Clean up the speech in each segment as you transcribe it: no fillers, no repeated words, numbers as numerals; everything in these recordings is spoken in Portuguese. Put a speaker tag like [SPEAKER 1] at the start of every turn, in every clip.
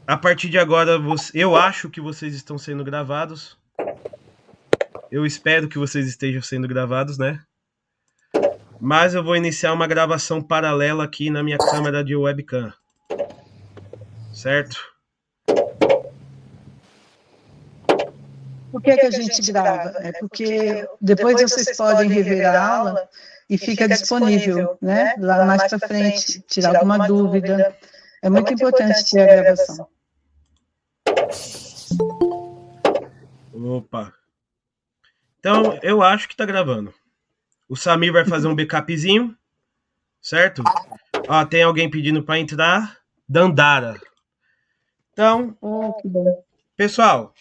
[SPEAKER 1] A partir de agora, eu acho que vocês estão sendo gravados. Eu espero que vocês estejam sendo gravados, né? Mas eu vou iniciar uma gravação paralela aqui na minha câmera de webcam. Certo?
[SPEAKER 2] Por que a gente grava? É porque depois vocês podem rever a aula e fica disponível, né? Lá mais para frente, tirar alguma dúvida. É muito importante ter a gravação.
[SPEAKER 1] Opa. Então, eu acho que tá gravando. O Samir vai fazer um backupzinho, certo? Ó, tem alguém pedindo para entrar. Dandara. Então,
[SPEAKER 2] que bom.
[SPEAKER 1] Pessoal,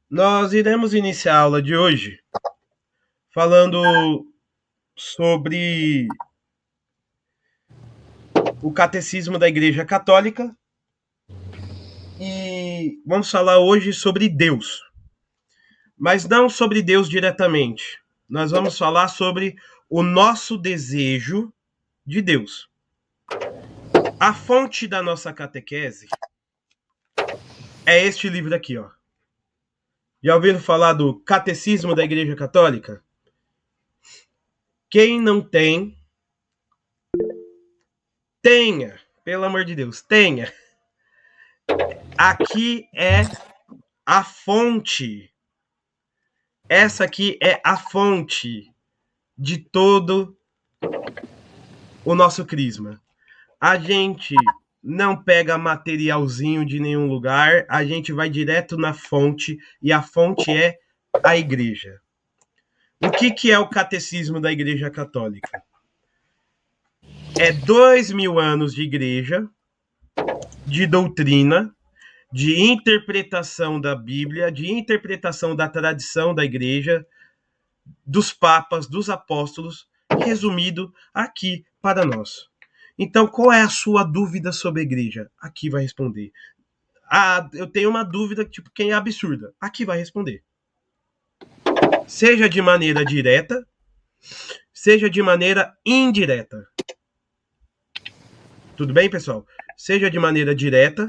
[SPEAKER 1] nós iremos iniciar a aula de hoje falando sobre o Catecismo da Igreja Católica e vamos falar hoje sobre Deus. Mas não sobre Deus diretamente. Nós vamos falar sobre o nosso desejo de Deus. A fonte da nossa catequese é este livro aqui, ó. Já ouviram falar do Catecismo da Igreja Católica? Quem não tem, tenha, pelo amor de Deus, tenha. Aqui é a fonte. Essa aqui é a fonte de todo o nosso crisma. A gente não pega materialzinho de nenhum lugar, a gente vai direto na fonte, e a fonte é a igreja. O que é o catecismo da Igreja Católica? É 2000 anos de igreja, de doutrina, de interpretação da Bíblia, de interpretação da tradição da igreja, dos papas, dos apóstolos, resumido aqui para nós. Então, qual é a sua dúvida sobre a igreja? Aqui vai responder. Ah, eu tenho uma dúvida, tipo, quem é absurda? Aqui vai responder. Seja de maneira direta, seja de maneira indireta. Tudo bem, pessoal? Seja de maneira direta,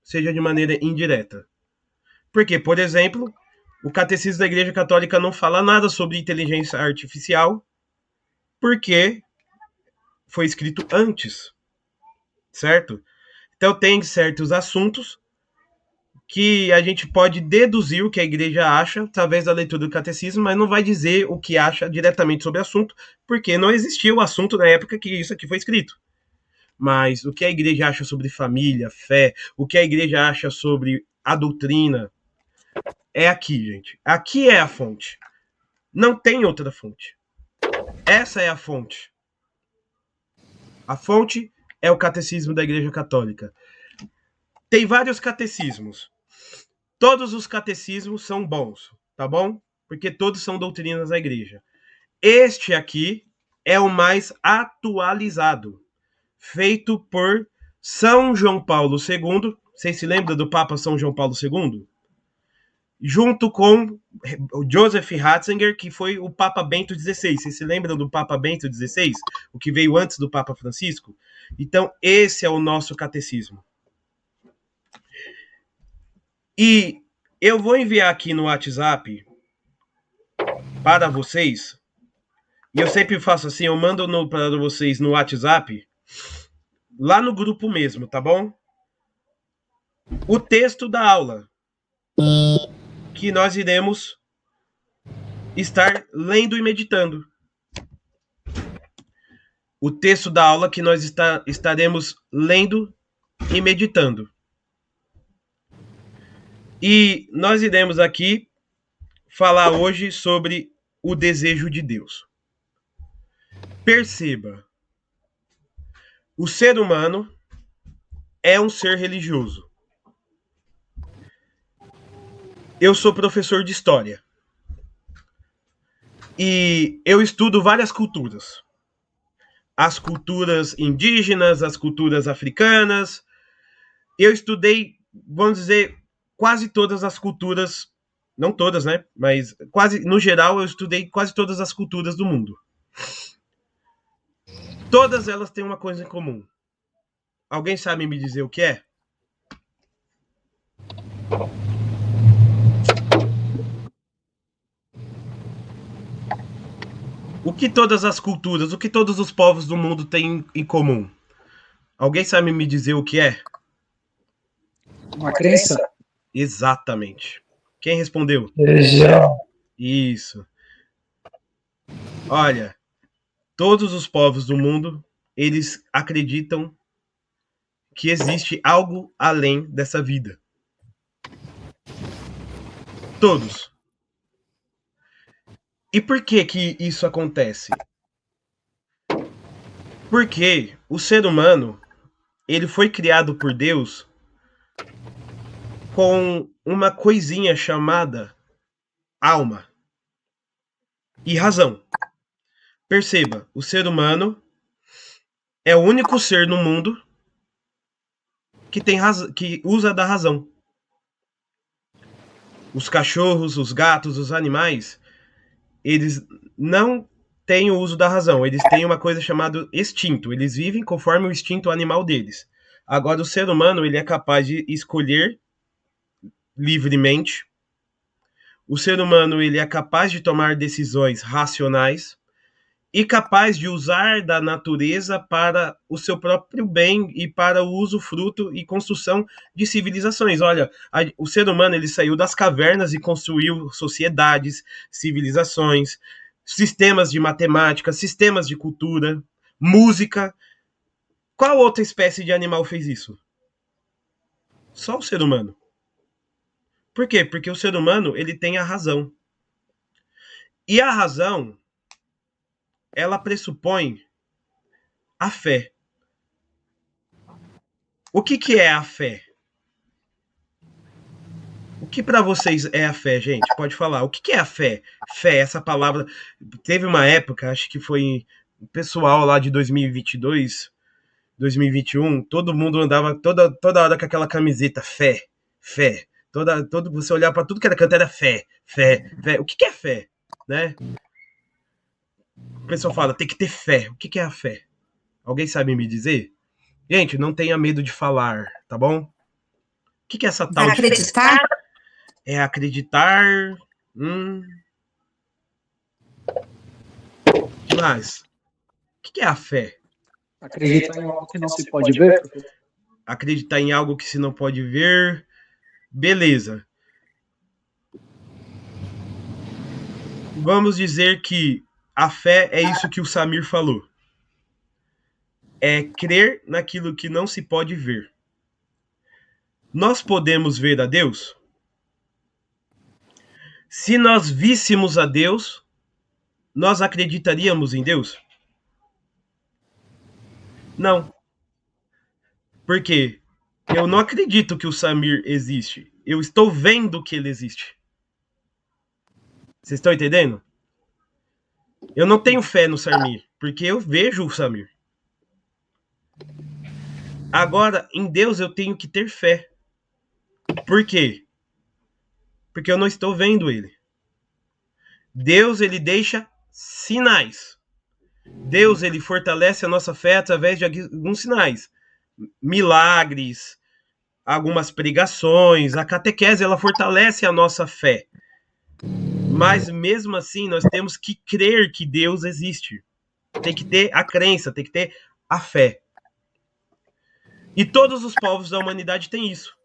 [SPEAKER 1] seja de maneira indireta. Porque, por exemplo, o Catecismo da Igreja Católica não fala nada sobre inteligência artificial, porque foi escrito antes, certo? Então tem certos assuntos que a gente pode deduzir o que a igreja acha através da leitura do catecismo, mas não vai dizer o que acha diretamente sobre o assunto, porque não existia o assunto na época que isso aqui foi escrito. Mas o que a igreja acha sobre família, fé, o que a igreja acha sobre a doutrina, é aqui, gente. Aqui é a fonte. Não tem outra fonte. Essa é a fonte. A fonte é o catecismo da Igreja Católica. Tem vários catecismos. Todos os catecismos são bons, tá bom? Porque todos são doutrinas da igreja. Este aqui é o mais atualizado, feito por São João Paulo II. Vocês se lembram do Papa São João Paulo II? Junto com Joseph Ratzinger, que foi o Papa Bento XVI. Vocês se lembram do Papa Bento XVI? O que veio antes do Papa Francisco? Então, esse é o nosso catecismo. E eu vou enviar aqui no WhatsApp para vocês. E eu sempre faço assim, eu mando para vocês no WhatsApp, lá no grupo mesmo, tá bom? O texto da aula que nós iremos estar lendo e meditando. O texto da aula que nós estaremos lendo e meditando. E nós iremos aqui falar hoje sobre o desejo de Deus. Perceba, o ser humano é um ser religioso. Eu sou professor de história. E eu estudo várias culturas. As culturas indígenas, as culturas africanas. Eu estudei, vamos dizer, quase todas as culturas, não todas, né? Mas quase, no geral, eu estudei quase todas as culturas do mundo. Todas elas têm uma coisa em comum. Alguém sabe me dizer o que é? O que todas as culturas, o que todos os povos do mundo têm em comum? Alguém sabe me dizer o que é?
[SPEAKER 3] Uma crença?
[SPEAKER 1] Exatamente. Quem respondeu?
[SPEAKER 3] Religião.
[SPEAKER 1] Isso. Olha, todos os povos do mundo, eles acreditam que existe algo além dessa vida. Todos. E por que que isso acontece? Porque o ser humano, ele foi criado por Deus com uma coisinha chamada alma e razão. Perceba, o ser humano é o único ser no mundo que tem que usa da razão. Os cachorros, os gatos, os animais, eles não têm o uso da razão. Eles têm uma coisa chamada instinto. Eles vivem conforme o instinto animal deles. Agora, o ser humano, ele é capaz de escolher livremente. O ser humano, ele é capaz de tomar decisões racionais e capaz de usar da natureza para o seu próprio bem e para o uso, fruto e construção de civilizações. Olha, o ser humano, ele saiu das cavernas e construiu sociedades, civilizações, sistemas de matemática, sistemas de cultura, música. Qual outra espécie de animal fez isso? Só o ser humano. Por quê? Porque o ser humano, ele tem a razão. E a razão, ela pressupõe a fé. O que é a fé? O que para vocês é a fé, gente? Pode falar. O que é a fé? Fé, essa palavra. Teve uma época, acho que foi o pessoal lá de 2022, 2021, todo mundo andava toda hora com aquela camiseta fé, fé. Você olhar para tudo que era canto era fé, fé, fé. O que é fé? Né? O pessoal fala, tem que ter fé. O que é a fé? Alguém sabe me dizer? Gente, não tenha medo de falar, tá bom? O que é essa tal de
[SPEAKER 4] acreditar?
[SPEAKER 1] É acreditar. Que mais? O que é a fé?
[SPEAKER 3] Acreditar em algo que não se pode ver.
[SPEAKER 1] Acreditar em algo que se não pode ver. Beleza. Vamos dizer que a fé é isso que o Samir falou. É crer naquilo que não se pode ver. Nós podemos ver a Deus? Se nós víssemos a Deus, nós acreditaríamos em Deus? Não. Por quê? Eu não acredito que o Samir existe. Eu estou vendo que ele existe. Vocês estão entendendo? Eu não tenho fé no Samir, porque eu vejo o Samir. Agora, em Deus eu tenho que ter fé. Por quê? Porque eu não estou vendo ele. Deus, ele deixa sinais. Deus, ele fortalece a nossa fé através de alguns sinais. Milagres, algumas pregações, a catequese, ela fortalece a nossa fé. Mas mesmo assim, nós temos que crer que Deus existe. Tem que ter a crença, tem que ter a fé. E todos os povos da humanidade têm isso.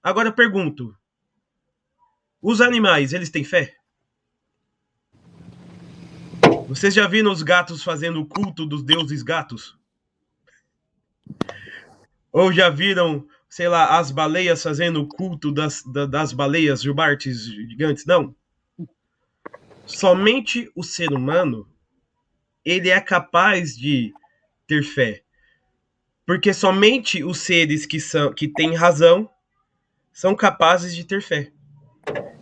[SPEAKER 1] Agora eu pergunto, os animais, eles têm fé? Vocês já viram os gatos fazendo o culto dos deuses gatos? Ou já viram, sei lá, as baleias fazendo o culto das baleias jubartes gigantes? Não. Somente o ser humano, ele é capaz de ter fé. Porque somente os seres que têm razão são capazes de ter fé.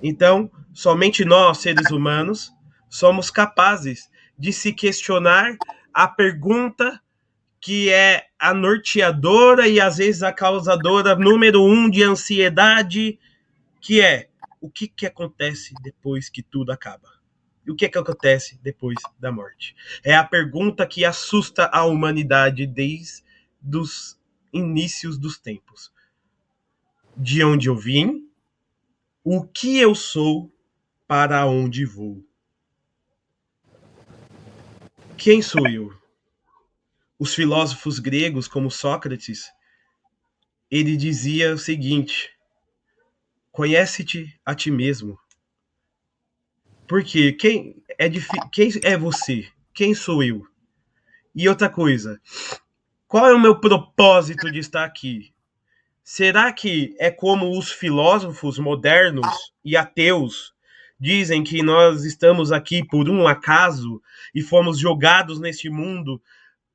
[SPEAKER 1] Então, somente nós, seres humanos, somos capazes de se questionar a pergunta que é a norteadora e às vezes a causadora número 1 de ansiedade, que é o que acontece depois que tudo acaba? E o que acontece depois da morte? É a pergunta que assusta a humanidade desde os inícios dos tempos. De onde eu vim O que eu sou, para onde vou? Quem sou eu? Os filósofos gregos, como Sócrates, ele dizia o seguinte: conhece-te a ti mesmo. Porque quem é você? Quem sou eu? E outra coisa, qual é o meu propósito de estar aqui? Será que é como os filósofos modernos e ateus dizem que nós estamos aqui por um acaso e fomos jogados neste mundo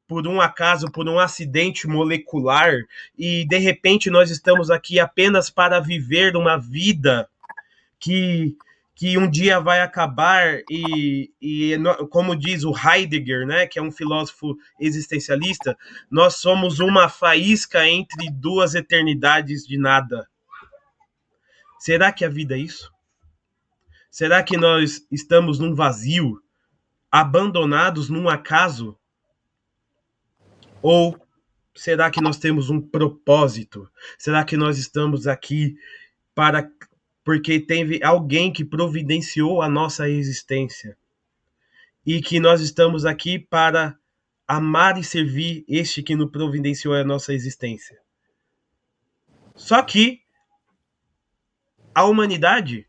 [SPEAKER 1] por um acaso, por um acidente molecular e de repente nós estamos aqui apenas para viver uma vida que um dia vai acabar como diz o Heidegger, né, que é um filósofo existencialista, nós somos uma faísca entre duas eternidades de nada. Será que a vida é isso? Será que nós estamos num vazio, abandonados num acaso? Ou será que nós temos um propósito? Será que nós estamos aqui porque teve alguém que providenciou a nossa existência? E que nós estamos aqui para amar e servir este que nos providenciou a nossa existência. Só que a humanidade,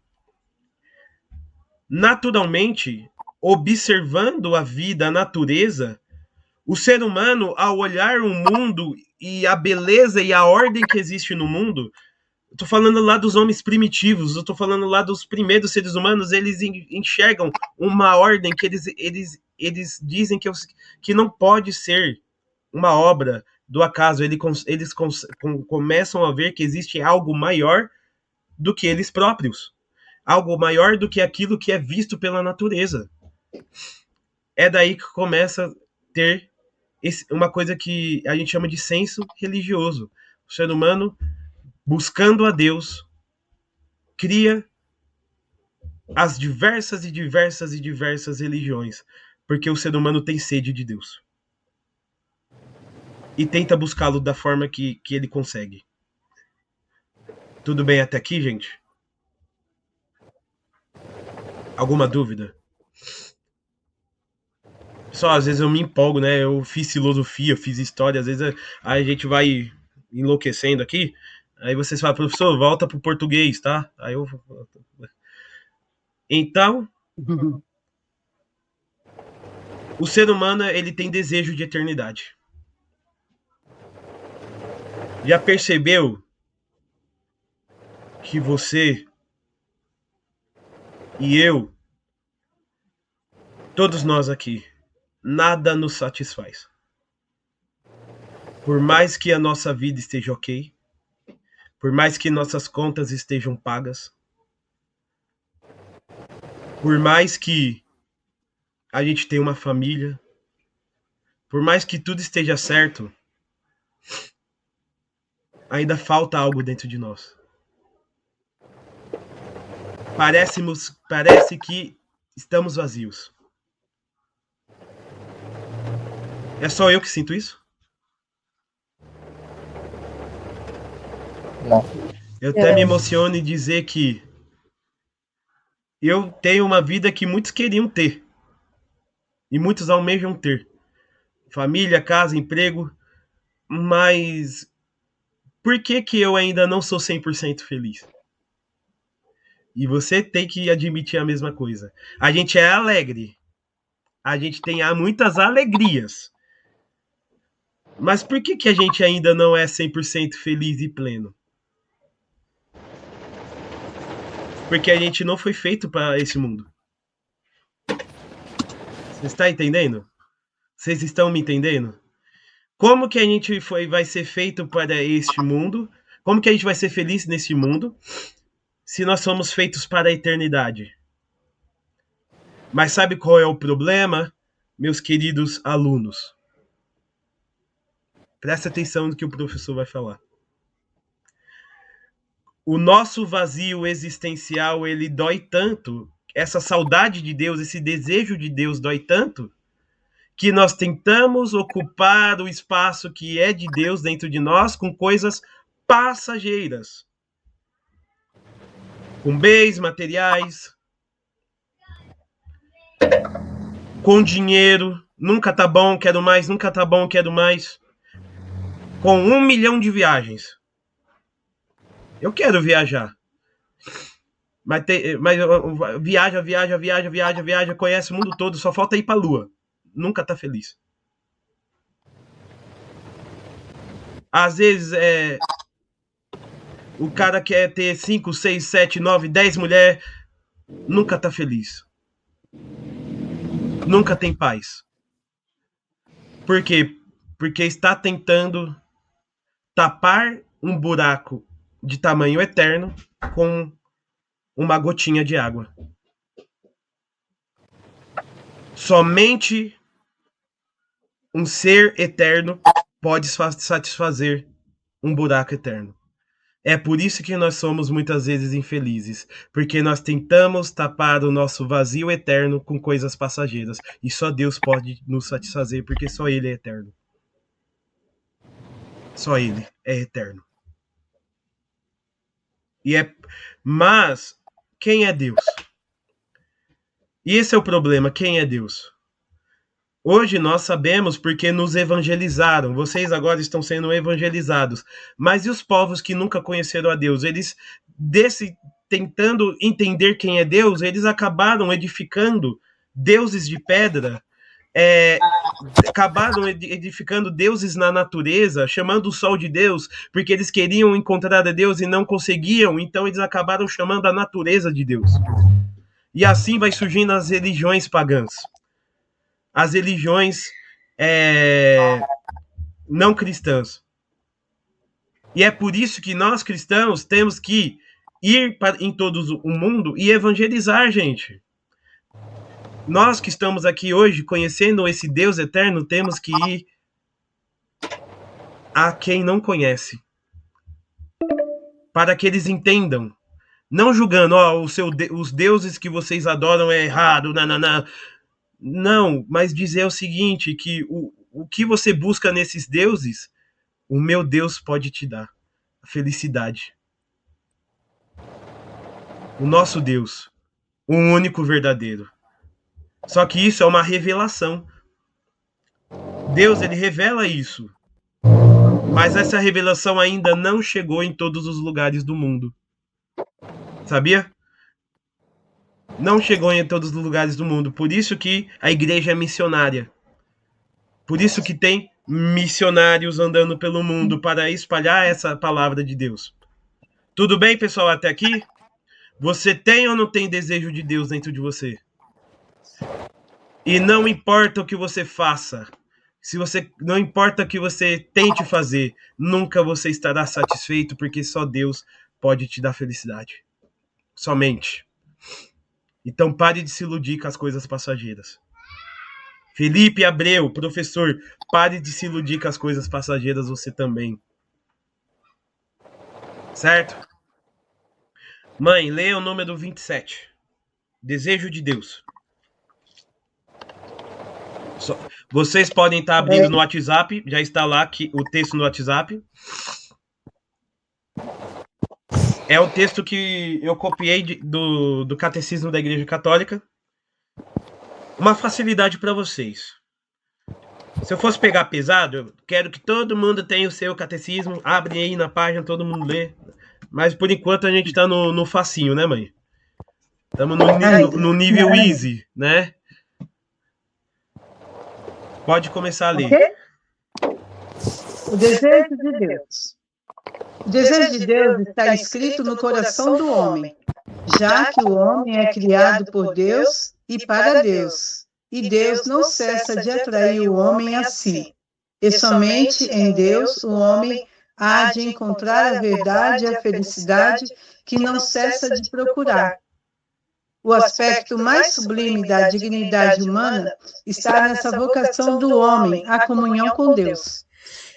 [SPEAKER 1] naturalmente, observando a vida, a natureza, o ser humano, ao olhar o mundo e a beleza e a ordem que existe no mundo, eu tô falando lá dos homens primitivos, eu tô falando lá dos primeiros seres humanos, eles enxergam uma ordem que eles dizem que não pode ser uma obra do acaso. Eles começam a ver que existe algo maior do que eles próprios, algo maior do que aquilo que é visto pela natureza. É daí que começa a ter uma coisa que a gente chama de senso religioso. O ser humano, buscando a Deus, cria as diversas religiões, porque o ser humano tem sede de Deus e tenta buscá-lo da forma que ele consegue. Tudo bem até aqui, gente? Alguma dúvida? Só às vezes eu me empolgo, né? Eu fiz filosofia, eu fiz história, às vezes a gente vai enlouquecendo aqui. Aí vocês falam, professor, volta pro português, tá? Aí eu. Então, o ser humano, ele tem desejo de eternidade. Já percebeu que você e eu, todos nós aqui, nada nos satisfaz? Por mais que a nossa vida esteja ok, por mais que nossas contas estejam pagas, por mais que a gente tenha uma família, por mais que tudo esteja certo, ainda falta algo dentro de nós. Parece que estamos vazios. É só eu que sinto isso?
[SPEAKER 3] Não.
[SPEAKER 1] Eu até me emociono em dizer que eu tenho uma vida que muitos queriam ter. E muitos almejam ter. Família, casa, emprego. Mas por que eu ainda não sou 100% feliz? E você tem que admitir a mesma coisa. A gente é alegre. A gente tem muitas alegrias. Mas por que a gente ainda não é 100% feliz e pleno? Porque a gente não foi feito para esse mundo. Você está entendendo? Vocês estão me entendendo? Como que a gente vai ser feito para este mundo? Como que a gente vai ser feliz nesse mundo se nós somos feitos para a eternidade? Mas sabe qual é o problema, meus queridos alunos? Presta atenção no que o professor vai falar. O nosso vazio existencial, ele dói tanto, essa saudade de Deus, esse desejo de Deus dói tanto, que nós tentamos ocupar o espaço que é de Deus dentro de nós com coisas passageiras. com bens materiais, com dinheiro, nunca tá bom, quero mais, nunca tá bom, quero mais, com 1 milhão de viagens. Eu quero viajar. Mas viaja, conhece o mundo todo, só falta ir pra Lua. Nunca tá feliz. Às vezes, o cara quer ter 5, 6, 7, 9, 10 mulheres, nunca tá feliz. Nunca tem paz. Por quê? Porque está tentando tapar um buraco de tamanho eterno com uma gotinha de água. Somente um ser eterno pode satisfazer um buraco eterno. É por isso que nós somos muitas vezes infelizes, porque nós tentamos tapar o nosso vazio eterno com coisas passageiras, e só Deus pode nos satisfazer, porque só Ele é eterno. Só Ele é eterno. Mas quem é Deus? E esse é o problema, quem é Deus? Hoje nós sabemos porque nos evangelizaram. Vocês agora estão sendo evangelizados. Mas e os povos que nunca conheceram a Deus? Eles, tentando entender quem é Deus, eles acabaram edificando deuses de pedra, acabaram edificando deuses na natureza, chamando o sol de Deus, porque eles queriam encontrar a Deus e não conseguiam, então eles acabaram chamando a natureza de Deus. E assim vai surgindo as religiões pagãs. As religiões não cristãs. E é por isso que nós cristãos temos que ir em todo o mundo e evangelizar, gente. Nós que estamos aqui hoje conhecendo esse Deus eterno, temos que ir a quem não conhece, para que eles entendam, não julgando, os deuses que vocês adoram é errado, não, mas dizer o seguinte, que o que você busca nesses deuses, o meu Deus pode te dar, a felicidade. O nosso Deus, o único verdadeiro. Só que isso é uma revelação. Deus, ele revela isso. Mas essa revelação ainda não chegou em todos os lugares do mundo. Sabia? Não chegou em todos os lugares do mundo. Por isso que a igreja é missionária. Por isso que tem missionários andando pelo mundo para espalhar essa palavra de Deus. Tudo bem, pessoal, até aqui? Você tem ou não tem desejo de Deus dentro de você? E não importa o que você faça, não importa o que você tente fazer, nunca você estará satisfeito, porque só Deus pode te dar felicidade. Somente. Então pare de se iludir com as coisas passageiras. Felipe Abreu, professor, pare de se iludir com as coisas passageiras você também. Certo? Mãe, leia o número 27. Desejo de Deus. Vocês podem estar abrindo no WhatsApp, já está lá o texto no WhatsApp. É o texto que eu copiei do Catecismo da Igreja Católica. Uma facilidade para vocês. Se eu fosse pegar pesado, eu quero que todo mundo tenha o seu catecismo. Abre aí na página, todo mundo lê. Mas por enquanto a gente está no facinho, né, mãe? Estamos no nível easy, né? Pode começar a ler.
[SPEAKER 2] Okay? O desejo de Deus. O desejo de Deus está escrito no coração do homem, já que o homem é criado por Deus e para Deus, e Deus não cessa de atrair o homem a si. E somente em Deus o homem há de encontrar a verdade e a felicidade que não cessa de procurar. O aspecto mais sublime da dignidade humana está nessa vocação do homem à comunhão com Deus.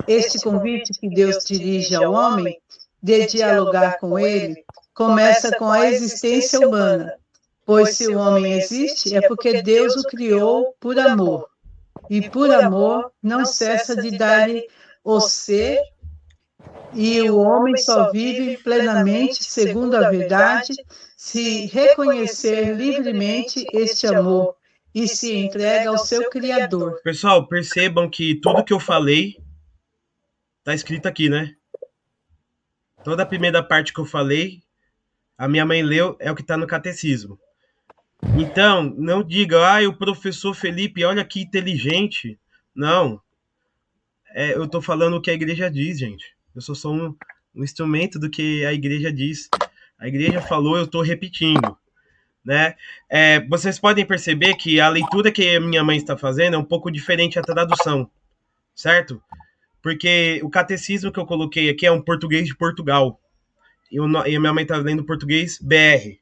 [SPEAKER 2] Este convite que Deus dirige ao homem de dialogar com ele começa com a existência humana, pois se o homem existe é porque Deus o criou por amor, e por amor não cessa de dar-lhe o ser E o homem só vive plenamente segundo a verdade se reconhecer livremente este amor e se entrega ao seu Criador.
[SPEAKER 1] Pessoal, percebam que tudo que eu falei tá escrito aqui, né? Toda a primeira parte que eu falei, a minha mãe leu, é o que tá no catecismo. Então, não diga, o professor Felipe, olha que inteligente. Não. Eu tô falando o que a igreja diz, gente. Eu só sou um instrumento do que a igreja diz. A igreja falou, eu tô repetindo. Né? Vocês podem perceber que a leitura que a minha mãe está fazendo é um pouco diferente da tradução, certo? Porque o catecismo que eu coloquei aqui é um português de Portugal. E a minha mãe está lendo português BR.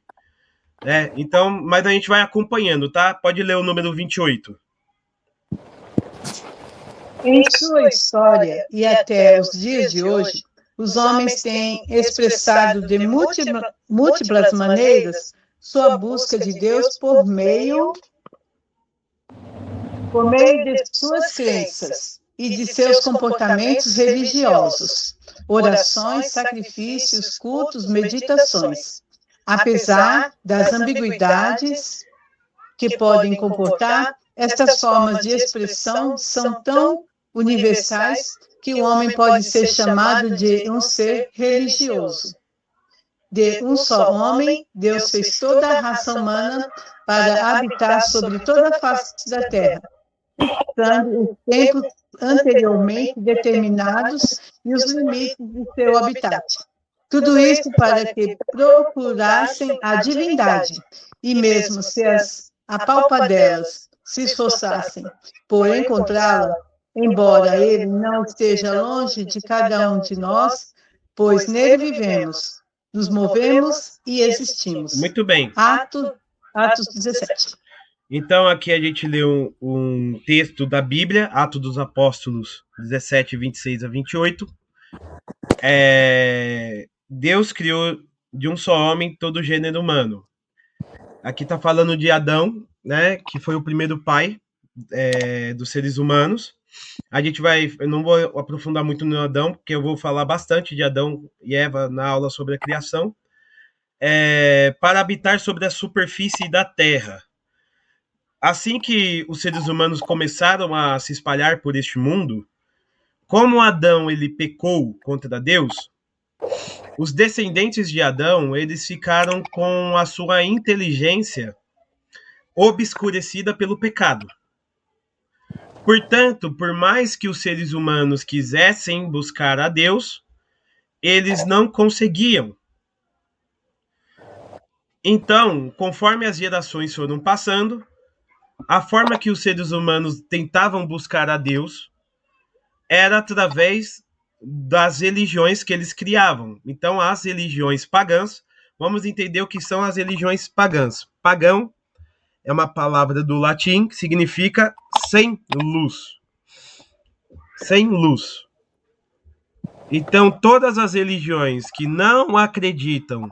[SPEAKER 1] Né? Então, mas a gente vai acompanhando, tá? Pode ler o número 28.
[SPEAKER 2] Em sua história e até os dias de hoje, os homens têm expressado de múltiplas maneiras sua busca de Deus por meio de suas crenças e de seus comportamentos religiosos, orações, sacrifícios, cultos, meditações. Apesar das ambiguidades que podem comportar, estas formas de expressão são tão universais que o homem pode ser chamado de um ser religioso. De um só homem, Deus fez toda a raça humana para habitar sobre toda a face da terra, fixando os tempos anteriormente determinados e os limites de seu habitat. Tudo isso para que procurassem a divindade, e mesmo se as apalpadelas se esforçassem por encontrá-la, embora ele não esteja longe de cada um de nós, pois nele vivemos, nos movemos e existimos.
[SPEAKER 1] Muito bem.
[SPEAKER 2] Atos 17.
[SPEAKER 1] Então, aqui a gente leu um texto da Bíblia, Atos dos Apóstolos 17, 26 a 28. Deus criou de um só homem todo o gênero humano. Aqui está falando de Adão, né, que foi o primeiro pai dos seres humanos. Eu não vou aprofundar muito no Adão, porque eu vou falar bastante de Adão e Eva na aula sobre a criação. Para habitar sobre a superfície da terra. Assim que os seres humanos começaram a se espalhar por este mundo, como Adão ele pecou contra Deus, os descendentes de Adão eles ficaram com a sua inteligência obscurecida pelo pecado. Portanto, por mais que os seres humanos quisessem buscar a Deus, eles não conseguiam. Então, conforme as gerações foram passando, a forma que os seres humanos tentavam buscar a Deus era através das religiões que eles criavam. Então, as religiões pagãs, vamos entender o que são as religiões pagãs. Pagão é uma palavra do latim que significa sem luz. Sem luz. Então, todas as religiões que não acreditam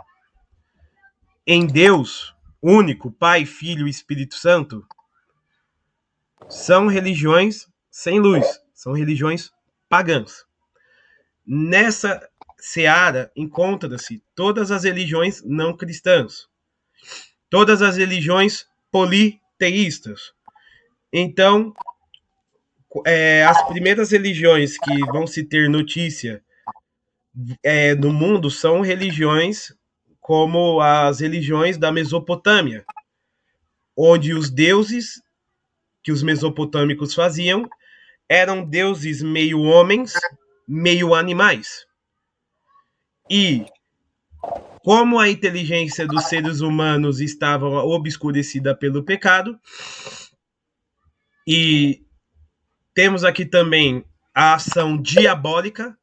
[SPEAKER 1] em Deus único, Pai, Filho e Espírito Santo, são religiões sem luz, são religiões pagãs. Nessa seara encontra-se todas as religiões não cristãs, todas as religiões politeístas. Então, as primeiras religiões que vão se ter notícia no mundo são religiões como as religiões da Mesopotâmia, onde os deuses que os mesopotâmicos faziam eram deuses meio homens, meio animais. E como a inteligência dos seres humanos estava obscurecida pelo pecado, e temos aqui também a ação diabólica,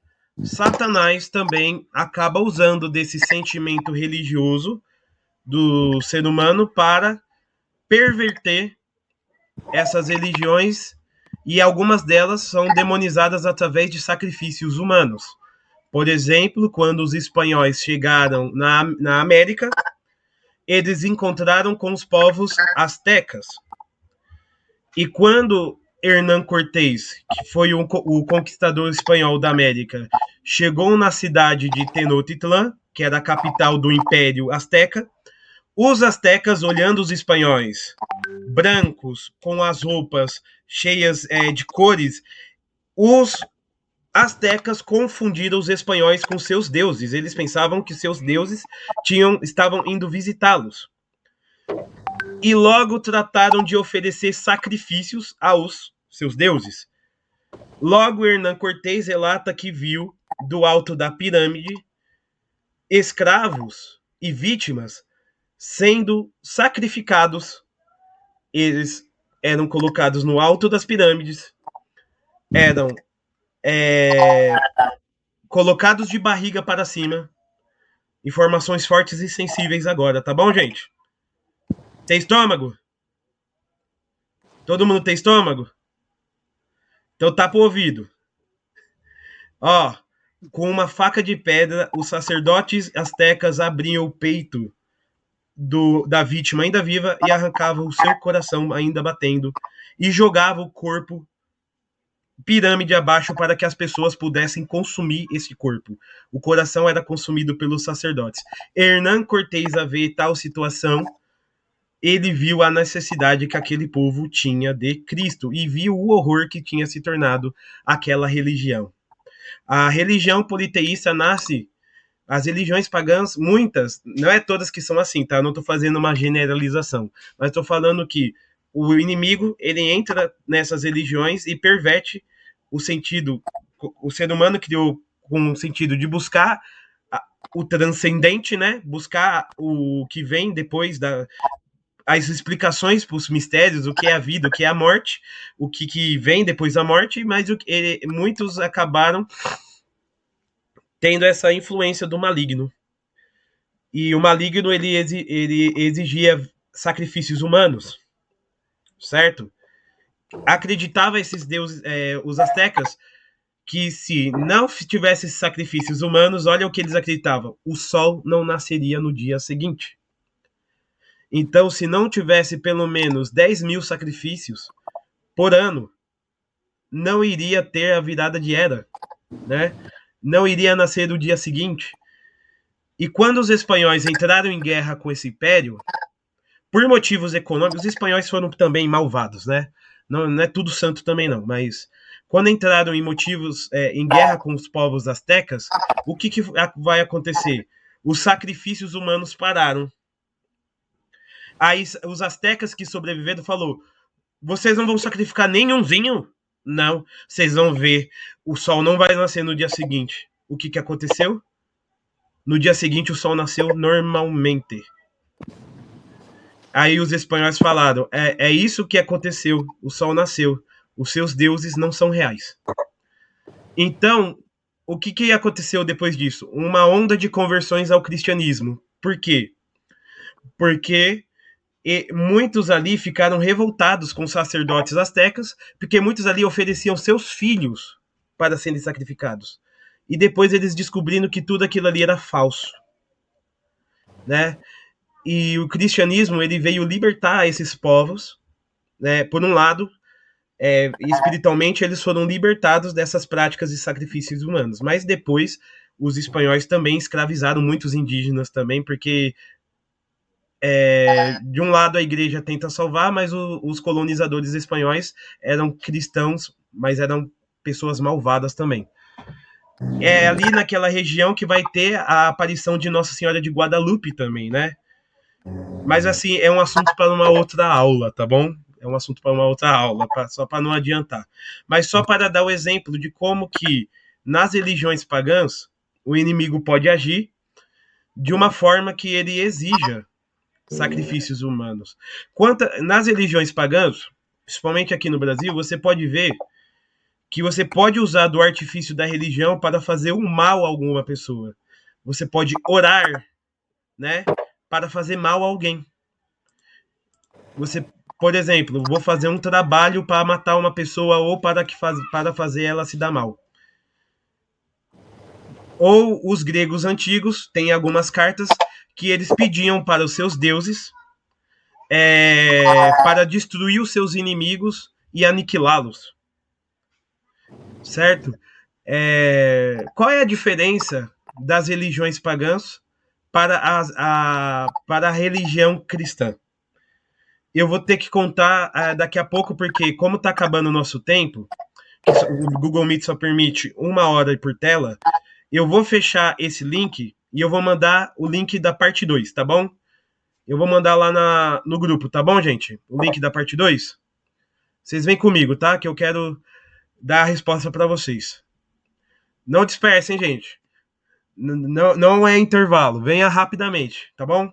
[SPEAKER 1] Satanás também acaba usando desse sentimento religioso do ser humano para perverter essas religiões, e algumas delas são demonizadas através de sacrifícios humanos. Por exemplo, quando os espanhóis chegaram na América, eles encontraram com os povos astecas. E quando Hernán Cortés, que foi o conquistador espanhol da América, chegou na cidade de Tenochtitlan, que era a capital do Império Azteca. Os aztecas, olhando os espanhóis, brancos, com as roupas cheias de cores, os aztecas confundiram os espanhóis com seus deuses. Eles pensavam que seus deuses estavam indo visitá-los. E logo trataram de oferecer sacrifícios aos seus deuses. Logo, Hernán Cortés relata que viu, do alto da pirâmide, escravos e vítimas sendo sacrificados. Eles eram colocados no alto das pirâmides, eram colocados de barriga para cima. Informações fortes e sensíveis agora, tá bom, gente? Tem estômago? Todo mundo tem estômago? Então tapa o ouvido. Ó, com uma faca de pedra, os sacerdotes astecas abriam o peito da vítima ainda viva e arrancavam o seu coração ainda batendo e jogavam o corpo pirâmide abaixo para que as pessoas pudessem consumir esse corpo. O coração era consumido pelos sacerdotes. Hernán Cortés, a ver tal situação, ele viu a necessidade que aquele povo tinha de Cristo e viu o horror que tinha se tornado aquela religião. A religião politeísta nasce, as religiões pagãs, muitas, não é todas que são assim, tá? Eu não estou fazendo uma generalização, mas estou falando que o inimigo, ele entra nessas religiões e perverte o sentido. O ser humano criou com o sentido de buscar o transcendente, né? Buscar o que vem depois as explicações para os mistérios, o que é a vida, o que é a morte, o que vem depois da morte, mas muitos acabaram tendo essa influência do maligno. E o maligno, ele exigia sacrifícios humanos, certo? Acreditava esses deuses, os astecas, que se não tivesse sacrifícios humanos, olha o que eles acreditavam, o sol não nasceria no dia seguinte. Então, se não tivesse pelo menos 10 mil sacrifícios por ano, não iria ter a virada de era, né? Não iria nascer no dia seguinte. E quando os espanhóis entraram em guerra com esse império, por motivos econômicos, os espanhóis foram também malvados, né? Não é tudo santo também não, mas quando entraram em guerra com os povos astecas, o que vai acontecer? Os sacrifícios humanos pararam. Aí os astecas que sobreviveram falou: vocês não vão sacrificar nenhumzinho? Não, vocês vão ver, o sol não vai nascer no dia seguinte. O que aconteceu? No dia seguinte o sol nasceu normalmente. Aí os espanhóis falaram: é isso que aconteceu, o sol nasceu, os seus deuses não são reais. Então, o que aconteceu depois disso? Uma onda de conversões ao cristianismo. Por quê? Porque muitos ali ficaram revoltados com os sacerdotes astecas, porque muitos ali ofereciam seus filhos para serem sacrificados. E depois eles descobrindo que tudo aquilo ali era falso, né? E o cristianismo, ele veio libertar esses povos, né? Por um lado, espiritualmente eles foram libertados dessas práticas de sacrifícios humanos, mas depois os espanhóis também escravizaram muitos indígenas também, porque de um lado a igreja tenta salvar, mas os colonizadores espanhóis eram cristãos, mas eram pessoas malvadas também. É ali naquela região que vai ter a aparição de Nossa Senhora de Guadalupe também, né? Mas assim, é um assunto para uma outra aula, tá bom? É um assunto para uma outra aula, só para não adiantar. Mas só para dar o exemplo de como que nas religiões pagãs o inimigo pode agir de uma forma que ele exija sacrifícios humanos. Nas religiões pagãs, principalmente aqui no Brasil, você pode ver que você pode usar do artifício da religião para fazer um mal a alguma pessoa. Você pode orar, né, para fazer mal a alguém. Você, por exemplo, vou fazer um trabalho para matar uma pessoa ou para fazer ela se dar mal. Ou os gregos antigos têm algumas cartas que eles pediam para os seus deuses para destruir os seus inimigos e aniquilá-los. Certo? Qual é a diferença das religiões pagãs para a religião cristã? Eu vou ter que contar daqui a pouco, porque como está acabando o nosso tempo, o Google Meet só permite 1 hora por tela, eu vou fechar esse link e eu vou mandar o link da parte 2, tá bom? Eu vou mandar lá no grupo, tá bom, gente? O link da parte 2. Vocês vêm comigo, tá? Que eu quero dar a resposta para vocês. Não dispersem, gente. Não é intervalo. Venha rapidamente, tá bom?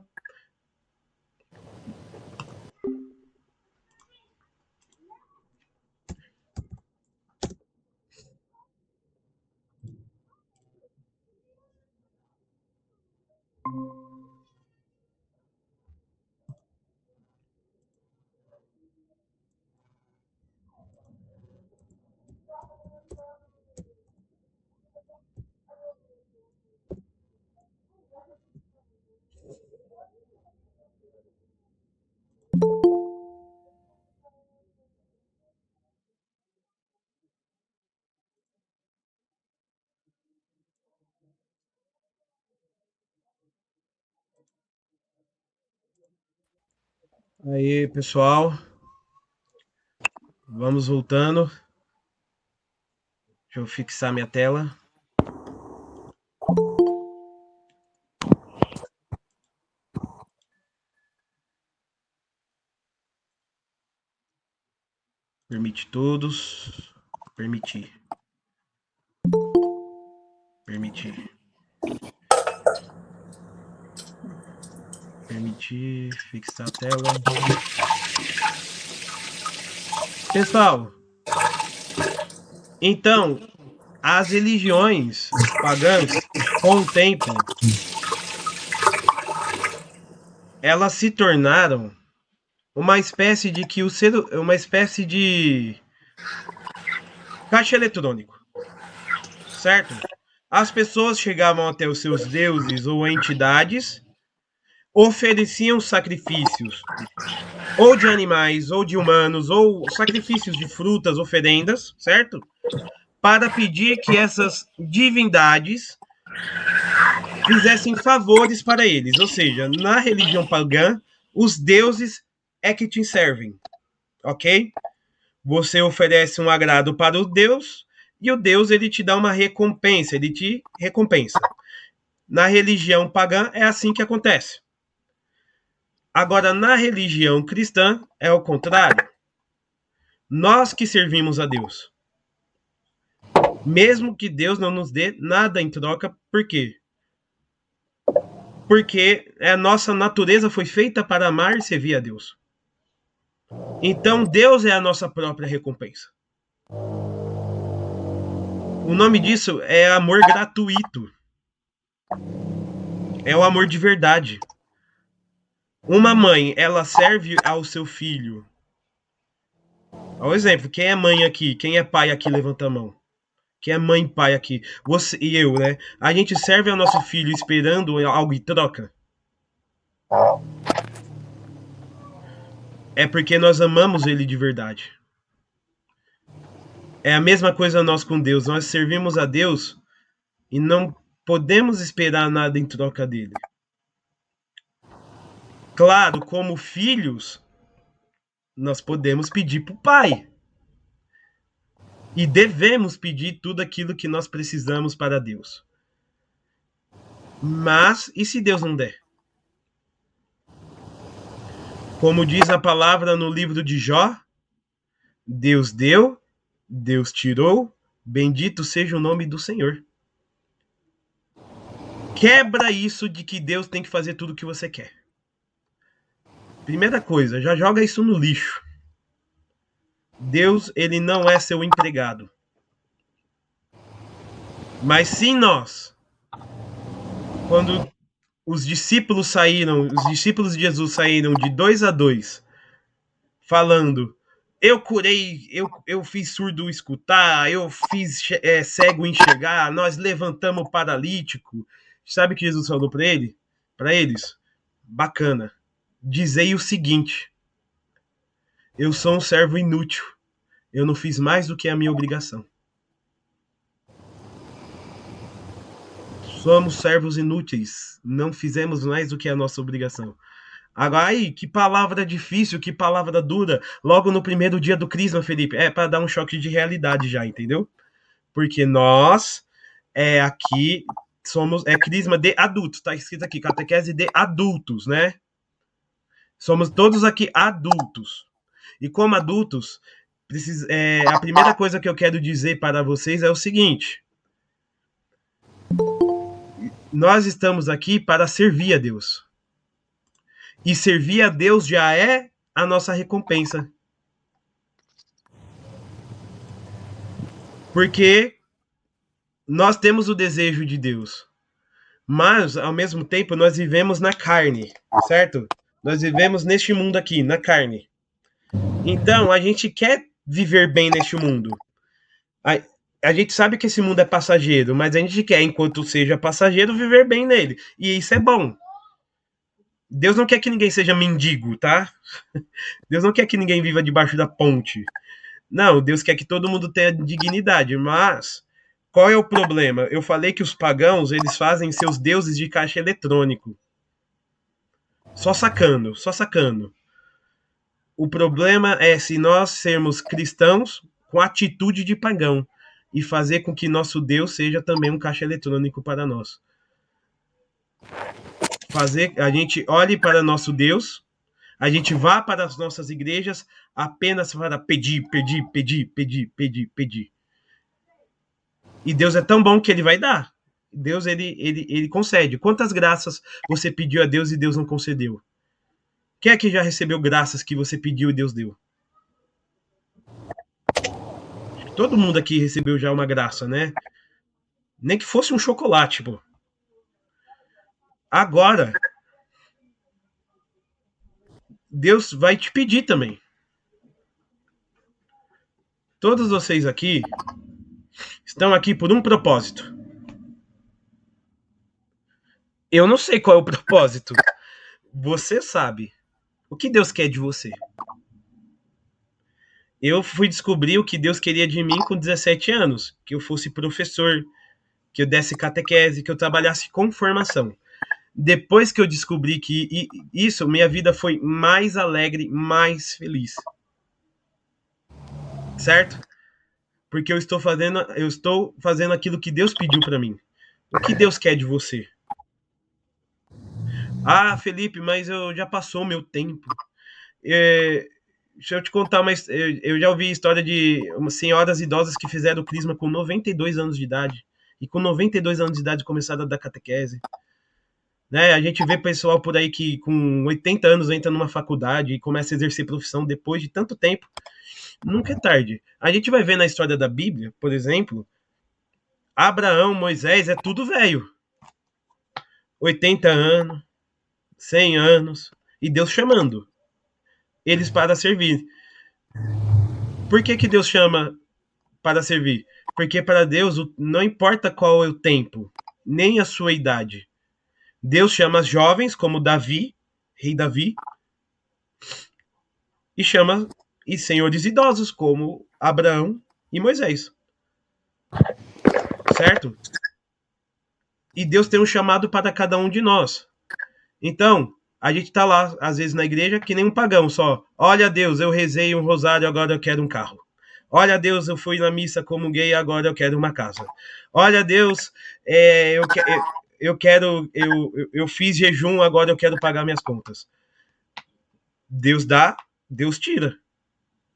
[SPEAKER 1] Aí, pessoal. Vamos voltando. Deixa eu fixar minha tela. Permite todos. Permitir. Permitir. Permitir. Fixar a tela. Pessoal, então, as religiões pagãs, com o tempo, elas se tornaram uma espécie de caixa eletrônico, certo? As pessoas chegavam até os seus deuses ou entidades, ofereciam sacrifícios, ou de animais, ou de humanos, ou sacrifícios de frutas, oferendas, certo? Para pedir que essas divindades fizessem favores para eles. Ou seja, na religião pagã, os deuses é que te servem, ok? Você oferece um agrado para o Deus e o Deus ele te dá uma recompensa, ele te recompensa. Na religião pagã é assim que acontece. Agora, na religião cristã é o contrário. Nós que servimos a Deus. Mesmo que Deus não nos dê nada em troca, por quê? Porque a nossa natureza foi feita para amar e servir a Deus. Então, Deus é a nossa própria recompensa. O nome disso é amor gratuito. É o amor de verdade. Uma mãe, ela serve ao seu filho. Ao exemplo, quem é mãe aqui? Quem é pai aqui? Levanta a mão. Quem é mãe e pai aqui? Você e eu, né? A gente serve ao nosso filho esperando algo em troca? É porque nós amamos ele de verdade. É a mesma coisa nós com Deus. Nós servimos a Deus e não podemos esperar nada em troca dele. Claro, como filhos, nós podemos pedir para o Pai. E devemos pedir tudo aquilo que nós precisamos para Deus. Mas, e se Deus não der? Como diz a palavra no livro de Jó, Deus deu, Deus tirou, bendito seja o nome do Senhor. Quebra isso de que Deus tem que fazer tudo o que você quer. Primeira coisa, já joga isso no lixo. Deus, ele não é seu empregado. Mas sim nós, quando os discípulos de Jesus saíram de 2 a 2, falando, eu curei, eu fiz surdo escutar, eu fiz cego enxergar, nós levantamos paralítico. Sabe o que Jesus falou para eles? Bacana. Dizei o seguinte: eu sou um servo inútil. eu não fiz mais do que a minha obrigação. Somos servos inúteis, não fizemos mais do que a nossa obrigação. Agora, aí, que palavra difícil, que palavra dura, logo no primeiro dia do Crisma, Felipe. É para dar um choque de realidade já, entendeu? Porque nós, aqui, somos, Crisma de adultos, tá escrito aqui, catequese de adultos, né? Somos todos aqui adultos. E como adultos, a primeira coisa que eu quero dizer para vocês é o seguinte: nós estamos aqui para servir a Deus. E servir a Deus já é a nossa recompensa. Porque nós temos o desejo de Deus. Mas, ao mesmo tempo, nós vivemos na carne, certo? Nós vivemos neste mundo aqui, na carne. Então, a gente quer viver bem neste mundo. A gente sabe que esse mundo é passageiro, mas a gente quer, enquanto seja passageiro, viver bem nele. E isso é bom. Deus não quer que ninguém seja mendigo, tá? Deus não quer que ninguém viva debaixo da ponte. Não, Deus quer que todo mundo tenha dignidade, mas qual é o problema? Eu falei que os pagãos, eles fazem seus deuses de caixa eletrônico. Só sacando, só sacando. O problema é se nós sermos cristãos com atitude de pagão e fazer com que nosso Deus seja também um caixa eletrônico para nós. A gente olhe para nosso Deus, a gente vá para as nossas igrejas apenas para pedir. E Deus é tão bom que ele vai dar. Deus, ele concede. Quantas graças você pediu a Deus e Deus não concedeu? Quem é que já recebeu graças que você pediu e Deus deu? Todo mundo aqui recebeu já uma graça, né? Nem que fosse um chocolate, pô. Agora, Deus vai te pedir também. Todos vocês aqui estão aqui por um propósito. Eu não sei qual é o propósito. Você sabe. O que Deus quer de você? Eu fui descobrir o que Deus queria de mim com 17 anos. Que eu fosse professor, que eu desse catequese, que eu trabalhasse com formação. Depois que eu descobri que isso, minha vida foi mais alegre, mais feliz. Certo? Porque eu estou fazendo aquilo que Deus pediu para mim. O que Deus quer de você? Ah, Felipe, mas já passou o meu tempo. Deixa eu te contar, mas eu já ouvi a história de senhoras idosas que fizeram o crisma com 92 anos de idade. E com 92 anos de idade começaram a dar catequese. Né? A gente vê pessoal por aí que com 80 anos entra numa faculdade e começa a exercer profissão depois de tanto tempo. Nunca é tarde. A gente vai ver na história da Bíblia, por exemplo, Abraão, Moisés, é tudo velho. 80 anos, 100 anos, e Deus chamando eles para servir. Por que Deus chama para servir? Porque para Deus não importa qual é o tempo, nem a sua idade. Deus chama jovens como Davi, rei Davi, e chama senhores idosos como Abraão e Moisés. Certo? E Deus tem um chamado para cada um de nós. Então, a gente tá lá, às vezes, na igreja, que nem um pagão só. Olha, Deus, eu rezei um rosário, agora eu quero um carro. Olha, Deus, eu fui na missa, comunguei, agora eu quero uma casa. Olha, Deus, eu fiz jejum, agora eu quero pagar minhas contas. Deus dá, Deus tira.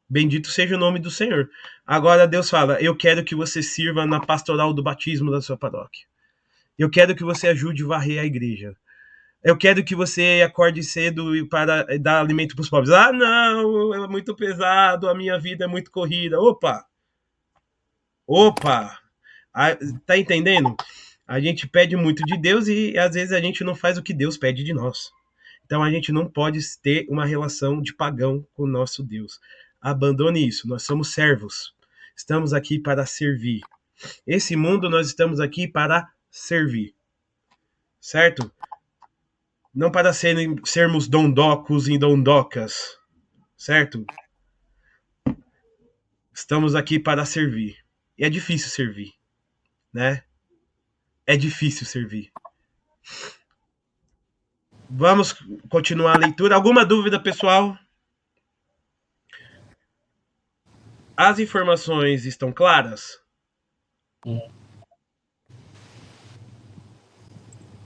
[SPEAKER 1] Bendito seja o nome do Senhor. Agora Deus fala, eu quero que você sirva na pastoral do batismo da sua paróquia. Eu quero que você ajude a varrer a igreja. Eu quero que você acorde cedo para dar alimento para os pobres. Ah, não, é muito pesado, a minha vida é muito corrida. Opa! Tá entendendo? A gente pede muito de Deus e às vezes a gente não faz o que Deus pede de nós. Então a gente não pode ter uma relação de pagão com o nosso Deus. Abandone isso, nós somos servos. Estamos aqui para servir. Esse mundo nós estamos aqui para servir. Certo? Não para sermos dondocos e dondocas. Certo? Estamos aqui para servir. E é difícil servir, né? É difícil servir. Vamos continuar a leitura. Alguma dúvida, pessoal? As informações estão claras?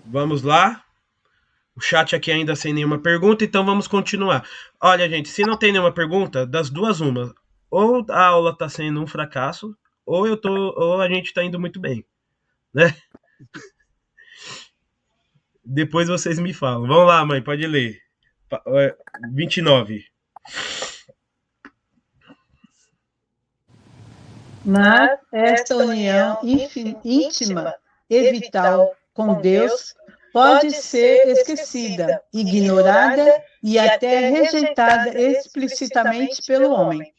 [SPEAKER 1] Vamos lá. O chat aqui ainda sem nenhuma pergunta, então vamos continuar. Olha, gente, se não tem nenhuma pergunta, das duas uma. Ou a aula está sendo um fracasso, ou a gente está indo muito bem, né? Depois vocês me falam. Vamos lá, mãe, pode ler. 29.
[SPEAKER 2] Mas esta união íntima e vital com Deus pode ser esquecida, ignorada e até rejeitada explicitamente pelo homem.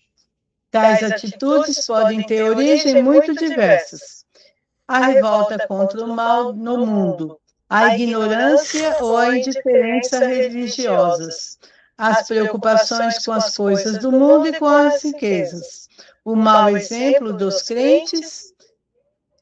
[SPEAKER 2] Tais atitudes podem ter origem muito diversas. A revolta contra o mal no mundo, a ignorância ou a indiferença religiosas, as preocupações com as coisas do mundo e com as riquezas, o mau exemplo dos crentes,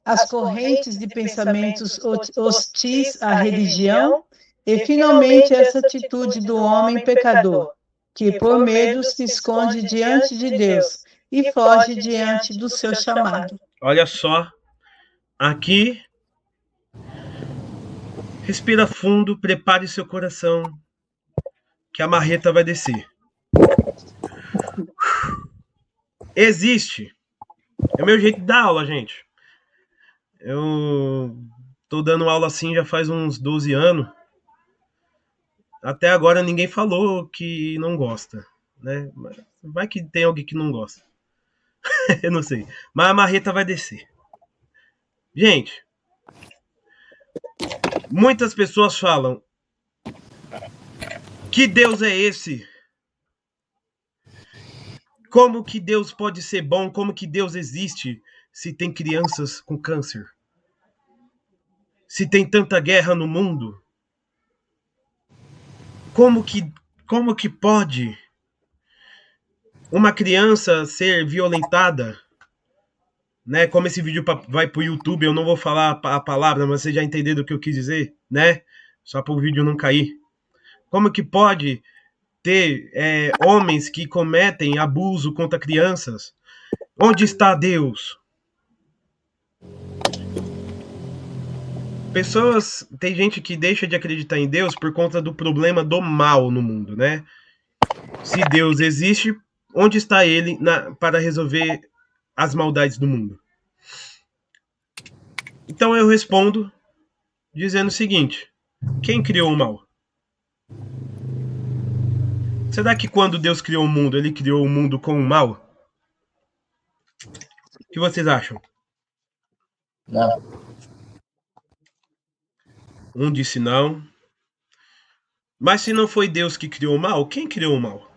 [SPEAKER 2] as correntes de pensamentos hostis à religião e, finalmente, essa atitude do homem pecador, que, por medo, se esconde diante de Deus e foge diante do seu chamado.
[SPEAKER 1] Olha só, aqui, respira fundo, prepare seu coração, que a marreta vai descer. Existe. É o meu jeito de dar aula, gente. Eu tô dando aula assim já faz uns 12 anos. Até agora ninguém falou que não gosta, né? Vai que tem alguém que não gosta. Eu não sei. Mas a marreta vai descer. Gente, muitas pessoas falam: que Deus é esse? Como que Deus pode ser bom? Como que Deus existe se tem crianças com câncer? Se tem tanta guerra no mundo? Como que pode uma criança ser violentada? Né? Como esse vídeo vai pro YouTube, eu não vou falar a palavra, mas vocês já entenderam o que eu quis dizer, né? Só para o vídeo não cair. Como que pode ter homens que cometem abuso contra crianças? Onde está Deus? Tem gente que deixa de acreditar em Deus por conta do problema do mal no mundo, né? Se Deus existe, onde está ele para resolver as maldades do mundo? Então eu respondo dizendo o seguinte: quem criou o mal? Será que quando Deus criou o mundo, ele criou o mundo com o mal? O que vocês acham?
[SPEAKER 4] Não.
[SPEAKER 1] Um disse não. Mas se não foi Deus que criou o mal, quem criou o mal?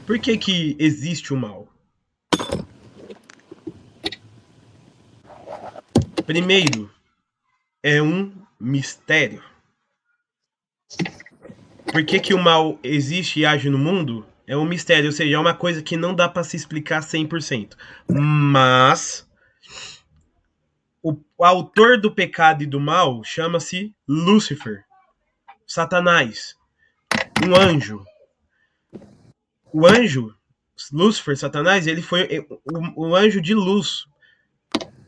[SPEAKER 1] Por que existe o mal? Primeiro, é um mistério. Por que o mal existe e age no mundo? É um mistério, ou seja, é uma coisa que não dá para se explicar 100%. Mas o autor do pecado e do mal chama-se Lúcifer, Satanás, um anjo. O anjo, Lúcifer, Satanás, ele foi o anjo de luz.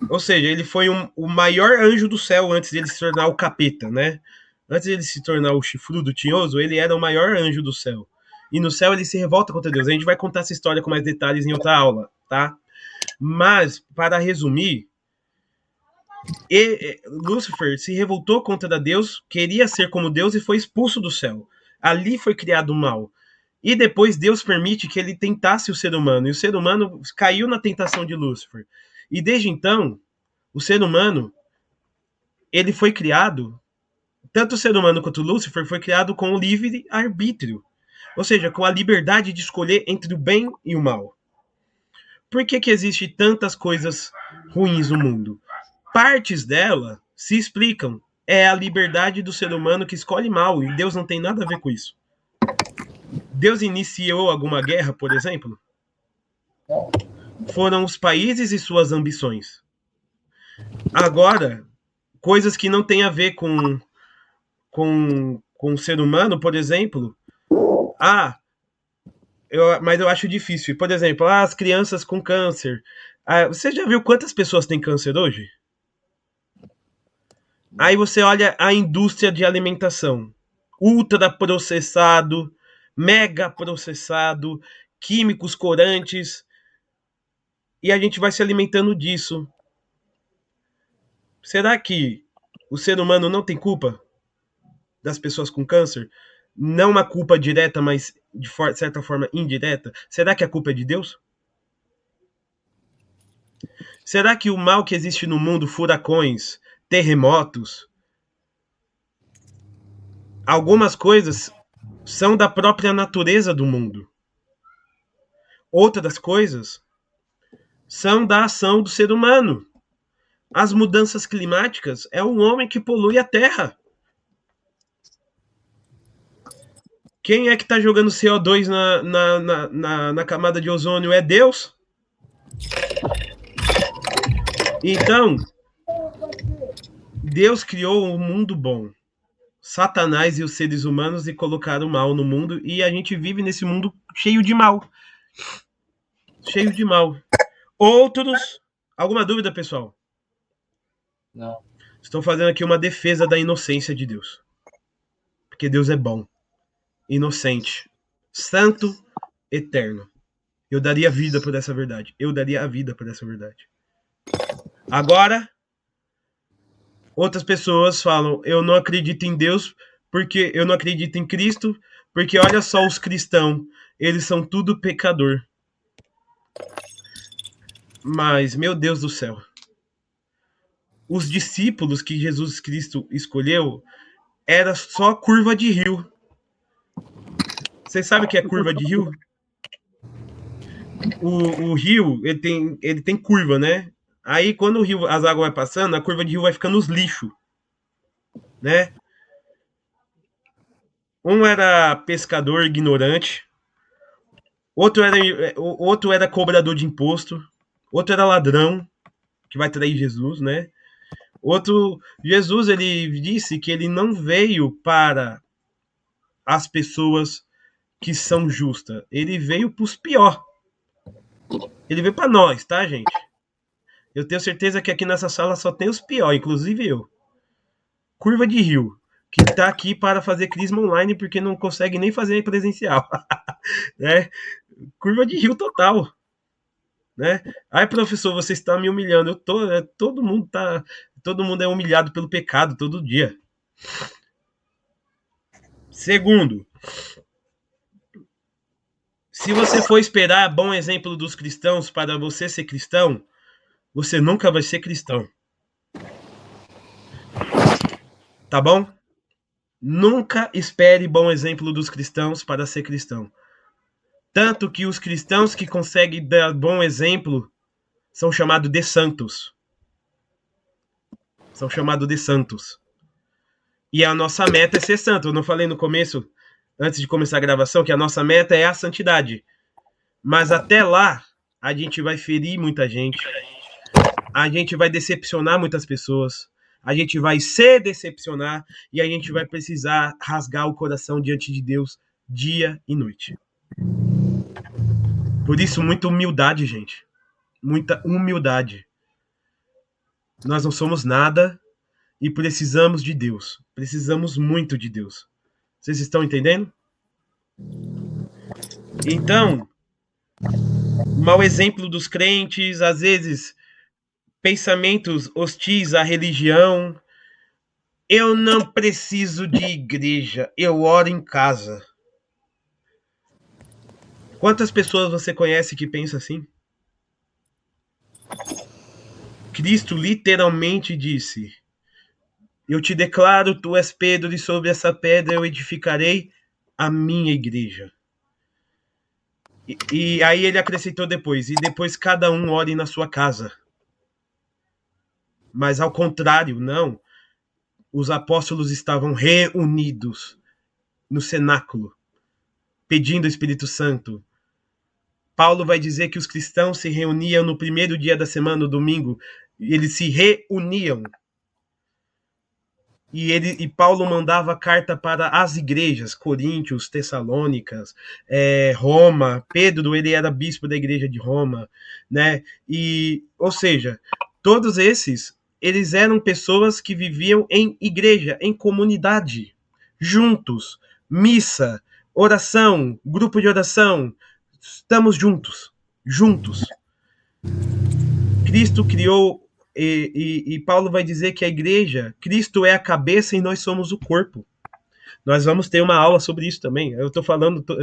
[SPEAKER 1] Ou seja, ele foi o maior anjo do céu antes de ele se tornar o capeta, né? Antes de ele se tornar o chifrudo tinhoso, ele era o maior anjo do céu. E no céu ele se revolta contra Deus. A gente vai contar essa história com mais detalhes em outra aula, tá? Mas, para resumir, Lúcifer se revoltou contra Deus, queria ser como Deus e foi expulso do céu. Ali foi criado o mal. E depois Deus permite que ele tentasse o ser humano. E o ser humano caiu na tentação de Lúcifer. E desde então, o ser humano, ele foi criado, tanto o ser humano quanto o Lúcifer foi criado com o livre arbítrio. Ou seja, com a liberdade de escolher entre o bem e o mal. Por que existe tantas coisas ruins no mundo? Partes dela se explicam. É a liberdade do ser humano que escolhe mal, e Deus não tem nada a ver com isso. Deus iniciou alguma guerra, por exemplo?
[SPEAKER 4] Não.
[SPEAKER 1] Foram os países e suas ambições. Agora, coisas que não têm a ver com o ser humano, por exemplo. Mas eu acho difícil. Por exemplo, as crianças com câncer. Você já viu quantas pessoas têm câncer hoje? Aí você olha a indústria de alimentação. Ultraprocessado, mega processado, químicos corantes. E a gente vai se alimentando disso. Será que o ser humano não tem culpa das pessoas com câncer? Não uma culpa direta, mas de certa forma indireta? Será que a culpa é de Deus? Será que o mal que existe no mundo, furacões, terremotos, algumas coisas são da própria natureza do mundo? Outras coisas são da ação do ser humano. As mudanças climáticas é o homem que polui a terra. Quem é que está jogando CO2 na camada de ozônio? É Deus? Então, Deus criou um mundo bom. Satanás e os seres humanos e colocaram mal no mundo, e a gente vive nesse mundo cheio de mal. Cheio de mal. Outros... Alguma dúvida, pessoal?
[SPEAKER 4] Não.
[SPEAKER 1] Estou fazendo aqui uma defesa da inocência de Deus. Porque Deus é bom, inocente, santo, eterno. Eu daria vida por essa verdade. Eu daria a vida por essa verdade. Agora, outras pessoas falam, eu não acredito em Deus porque eu não acredito em Cristo, porque olha só os cristãos, eles são tudo pecador. Mas, meu Deus do céu, os discípulos que Jesus Cristo escolheu era só curva de rio. Vocês sabem o que é curva de rio? O rio, ele tem curva, né? Aí, quando o rio, as águas vai passando, a curva de rio vai ficando nos lixos, né? Um era pescador ignorante, outro era cobrador de imposto, outro era ladrão, que vai trair Jesus, né? Jesus, ele disse que ele não veio para as pessoas que são justas, ele veio para os piores. Ele veio para nós, tá, gente? Eu tenho certeza que aqui nessa sala só tem os piores, inclusive eu. Curva de rio, que tá aqui para fazer crisma online porque não consegue nem fazer presencial. Né? Curva de rio total. Né? Ai, professor, você está me humilhando. Todo mundo é humilhado pelo pecado todo dia. Segundo, se você for esperar bom exemplo dos cristãos para você ser cristão, você nunca vai ser cristão. Tá bom? Nunca espere bom exemplo dos cristãos para ser cristão. Tanto que os cristãos que conseguem dar bom exemplo são chamados de santos. São chamados de santos. E a nossa meta é ser santo. Eu não falei no começo, antes de começar a gravação, que a nossa meta é a santidade. Mas até lá, a gente vai ferir muita gente. A gente vai decepcionar muitas pessoas. A gente vai se decepcionar e a gente vai precisar rasgar o coração diante de Deus dia e noite. Por isso, muita humildade, gente. Muita humildade. Nós não somos nada e precisamos de Deus. Precisamos muito de Deus. Vocês estão entendendo? Então, mau exemplo dos crentes, às vezes, pensamentos hostis à religião. Eu não preciso de igreja, eu oro em casa. Quantas pessoas você conhece que pensam assim? Cristo literalmente disse: eu te declaro, tu és Pedro, e sobre essa pedra eu edificarei a minha igreja. E aí ele acrescentou depois, e depois cada um ore na sua casa. Mas ao contrário, não. Os apóstolos estavam reunidos no cenáculo, pedindo o Espírito Santo. Paulo vai dizer que os cristãos se reuniam no primeiro dia da semana, no domingo, e eles se reuniam. E Paulo mandava carta para as igrejas, Coríntios, Tessalônicas, Roma. Pedro, ele era bispo da igreja de Roma, né? Ou seja, todos esses, eles eram pessoas que viviam em igreja, em comunidade, juntos, missa, oração, grupo de oração, estamos juntos. Cristo criou, e Paulo vai dizer que a igreja, Cristo é a cabeça e nós somos o corpo. Nós vamos ter uma aula sobre isso também. Eu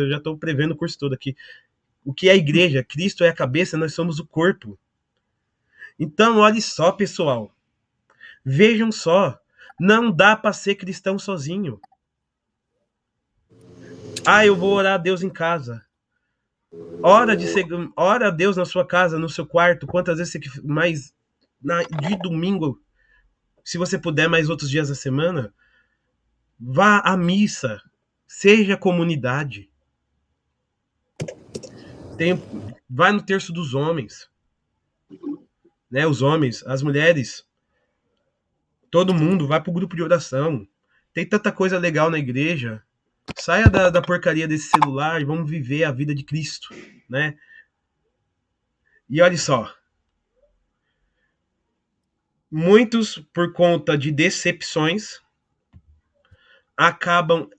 [SPEAKER 1] já estou prevendo o curso todo aqui. O que é a igreja? Cristo é a cabeça, nós somos o corpo. Então, olha só, pessoal. Vejam só. Não dá para ser cristão sozinho. Eu vou orar a Deus em casa. Ora a Deus na sua casa, no seu quarto. Quantas vezes você de domingo, se você puder, mais outros dias da semana, vá à missa, seja comunidade. Vai no terço dos homens, né? Os homens, as mulheres, todo mundo vai pro grupo de oração. Tem tanta coisa legal na igreja. Saia da porcaria desse celular e vamos viver a vida de Cristo, né? E olha só. Muitos, por conta de decepções, acabam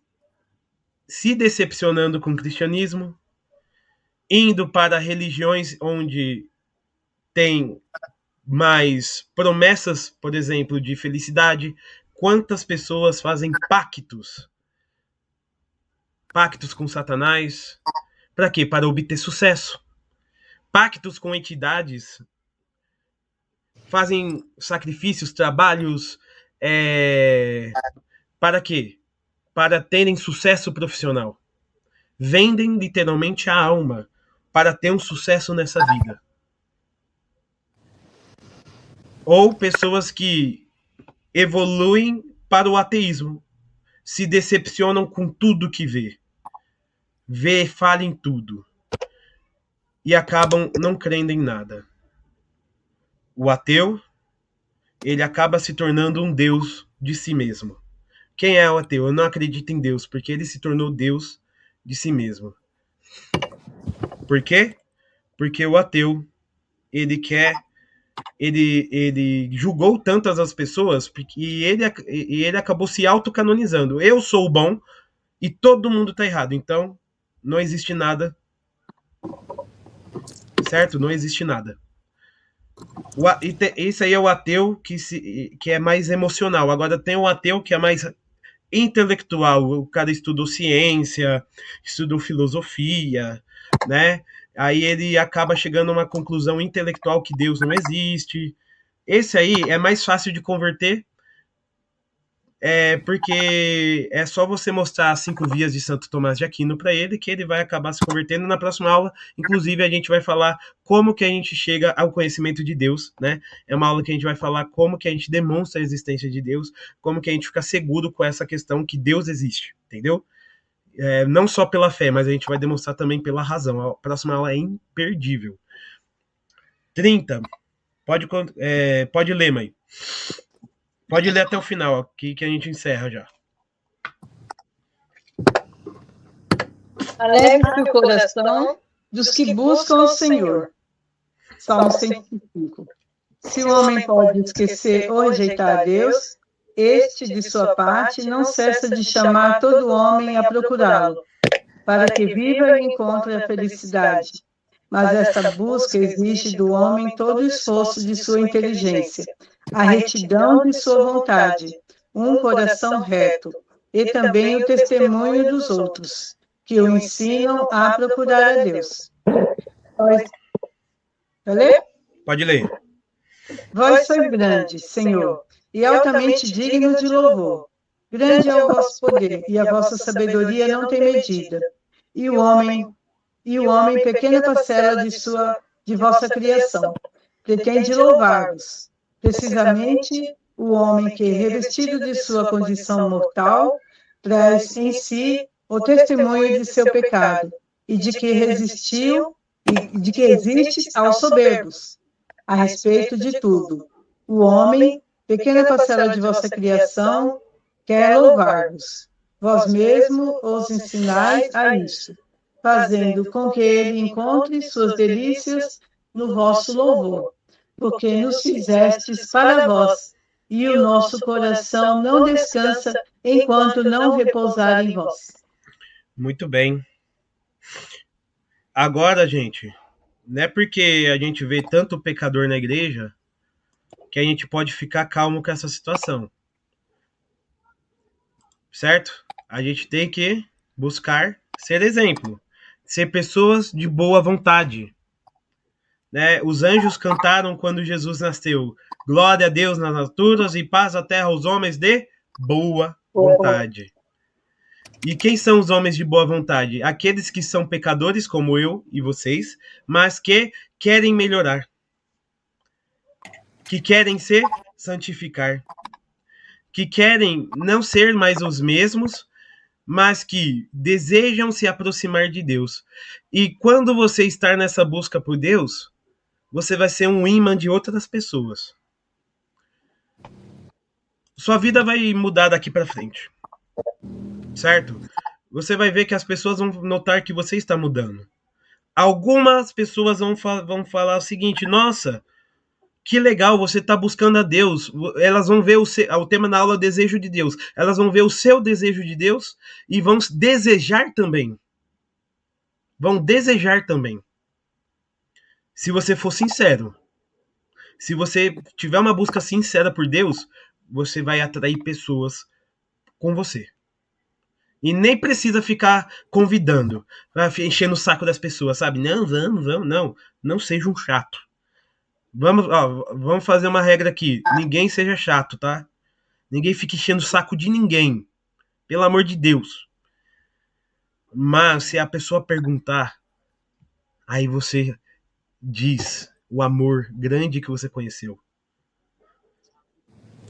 [SPEAKER 1] se decepcionando com o cristianismo, indo para religiões onde tem mais promessas, por exemplo, de felicidade. Quantas pessoas fazem pactos com Satanás? Para quê? Para obter sucesso. Pactos com entidades, fazem sacrifícios, trabalhos, para quê? Para terem sucesso profissional. Vendem literalmente a alma para ter um sucesso nessa vida. Ou pessoas que evoluem para o ateísmo, se decepcionam com tudo que vê falha em tudo e acabam não crendo em nada. O ateu, ele acaba se tornando um Deus de si mesmo. Quem é o ateu? Eu não acredito em Deus, porque ele se tornou Deus de si mesmo. Por quê? Porque o ateu, ele julgou tantas as pessoas e ele acabou se autocanonizando. Eu sou o bom e todo mundo está errado. Então, não existe nada. Certo? Não existe nada. Esse aí é o ateu que é mais emocional. Agora tem o ateu que é mais intelectual. O cara estudou ciência, estudou filosofia, né? Aí ele acaba chegando a uma conclusão intelectual que Deus não existe. Esse aí é mais fácil de converter, porque é só você mostrar as 5 vias de Santo Tomás de Aquino para ele, que ele vai acabar se convertendo. Na próxima aula, inclusive, a gente vai falar como que a gente chega ao conhecimento de Deus, né? É uma aula que a gente vai falar como que a gente demonstra a existência de Deus, como que a gente fica seguro com essa questão que Deus existe, entendeu? Não só pela fé, mas a gente vai demonstrar também pela razão. A próxima aula é imperdível. 30. Pode ler, mãe. Pode ler até o final, aqui que a gente encerra já.
[SPEAKER 2] Alegre o coração dos que buscam o Senhor. Salmo 105. Se o homem pode esquecer ou rejeitar a Deus, este, de sua parte, não cessa de chamar todo homem a procurá-lo, para que viva e encontre a felicidade. Mas esta busca exige do homem todo o esforço de sua inteligência, a retidão de sua vontade, um coração reto, e também o testemunho dos outros, que o ensinam a procurar a Deus. Vai ler?
[SPEAKER 1] Pode ler.
[SPEAKER 2] Vós sois grande, Senhor, e altamente digno de louvor. Grande é o vosso poder, e a vossa sabedoria não tem medida. E o homem pequena parcela de vossa criação. Pretende louvar-vos. Precisamente o homem que, revestido de sua condição mortal, traz em si o testemunho de seu pecado e de que resistiu e de que existe aos soberbos a respeito de tudo. O homem, pequena parcela de vossa criação, quer louvar-vos. Vós mesmo os ensinais a isso, fazendo com que ele encontre suas delícias no vosso louvor, porque nos fizestes para vós, e o nosso coração não descansa enquanto não repousar em vós.
[SPEAKER 1] Muito bem. Agora, gente, não é porque a gente vê tanto pecador na igreja que a gente pode ficar calmo com essa situação. Certo? A gente tem que buscar ser exemplo, ser pessoas de boa vontade. Né? Os anjos cantaram quando Jesus nasceu. Glória a Deus nas alturas e paz à terra aos homens de boa vontade. E quem são os homens de boa vontade? Aqueles que são pecadores, como eu e vocês, mas que querem melhorar. Que querem se santificar. Que querem não ser mais os mesmos, mas que desejam se aproximar de Deus. E quando você estar nessa busca por Deus, você vai ser um imã de outras pessoas. Sua vida vai mudar daqui para frente. Certo? Você vai ver que as pessoas vão notar que você está mudando. Algumas pessoas vão falar o seguinte: nossa, que legal, você está buscando a Deus. Elas vão ver o tema na aula Desejo de Deus. Elas vão ver o seu desejo de Deus e vão desejar também. Vão desejar também. Se você for sincero. Se você tiver uma busca sincera por Deus, você vai atrair pessoas com você. E nem precisa ficar convidando, enchendo o saco das pessoas, sabe? Não, vamos, não. Não seja um chato. Vamos fazer uma regra aqui. Ninguém seja chato, tá? Ninguém fique enchendo o saco de ninguém. Pelo amor de Deus. Mas se a pessoa perguntar, aí você diz o amor grande que você conheceu.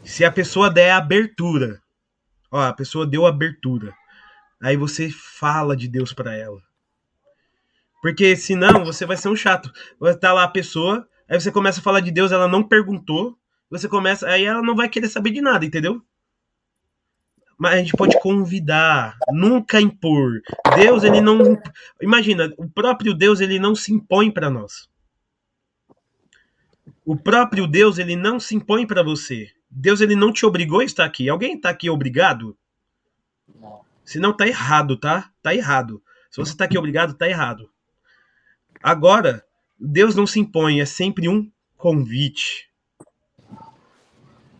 [SPEAKER 1] Se a pessoa der abertura, a pessoa deu abertura, aí você fala de Deus pra ela. Porque senão você vai ser um chato. Vai estar lá a pessoa, aí você começa a falar de Deus, ela não perguntou, aí ela não vai querer saber de nada, entendeu? Mas a gente pode convidar, nunca impor. Deus, ele não... Imagina, o próprio Deus, ele não se impõe pra nós. O próprio Deus, ele não se impõe pra você. Deus, ele não te obrigou a estar aqui. Alguém tá aqui obrigado?
[SPEAKER 4] Não.
[SPEAKER 1] Se não, tá errado, tá? Tá errado. Se você tá aqui obrigado, tá errado. Agora, Deus não se impõe, é sempre um convite.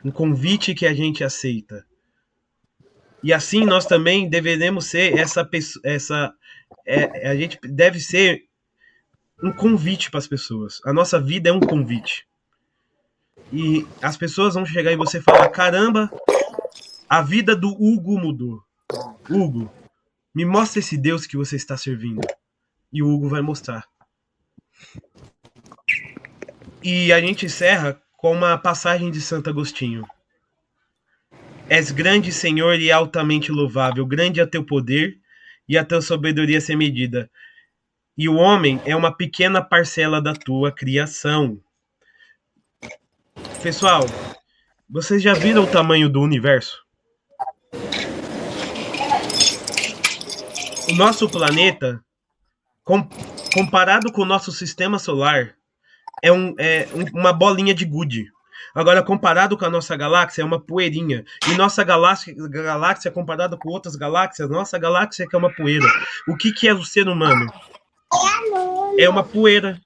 [SPEAKER 1] Um convite que a gente aceita. E assim nós também deveremos ser essa pessoa. A gente deve ser um convite para as pessoas. A nossa vida é um convite. E as pessoas vão chegar e você falar: caramba, a vida do Hugo mudou. Hugo, me mostra esse Deus que você está servindo. E o Hugo vai mostrar. E a gente encerra com uma passagem de Santo Agostinho. És grande, Senhor, e altamente louvável. Grande é teu poder e a tua sabedoria sem medida. E o homem é uma pequena parcela da tua criação. Pessoal, vocês já viram o tamanho do universo? O nosso planeta, comparado com o nosso sistema solar, é uma bolinha de gude. Agora, comparado com a nossa galáxia, é uma poeirinha. E nossa galáxia comparada com outras galáxias, nossa galáxia é uma poeira. O que é o ser humano? É uma poeira.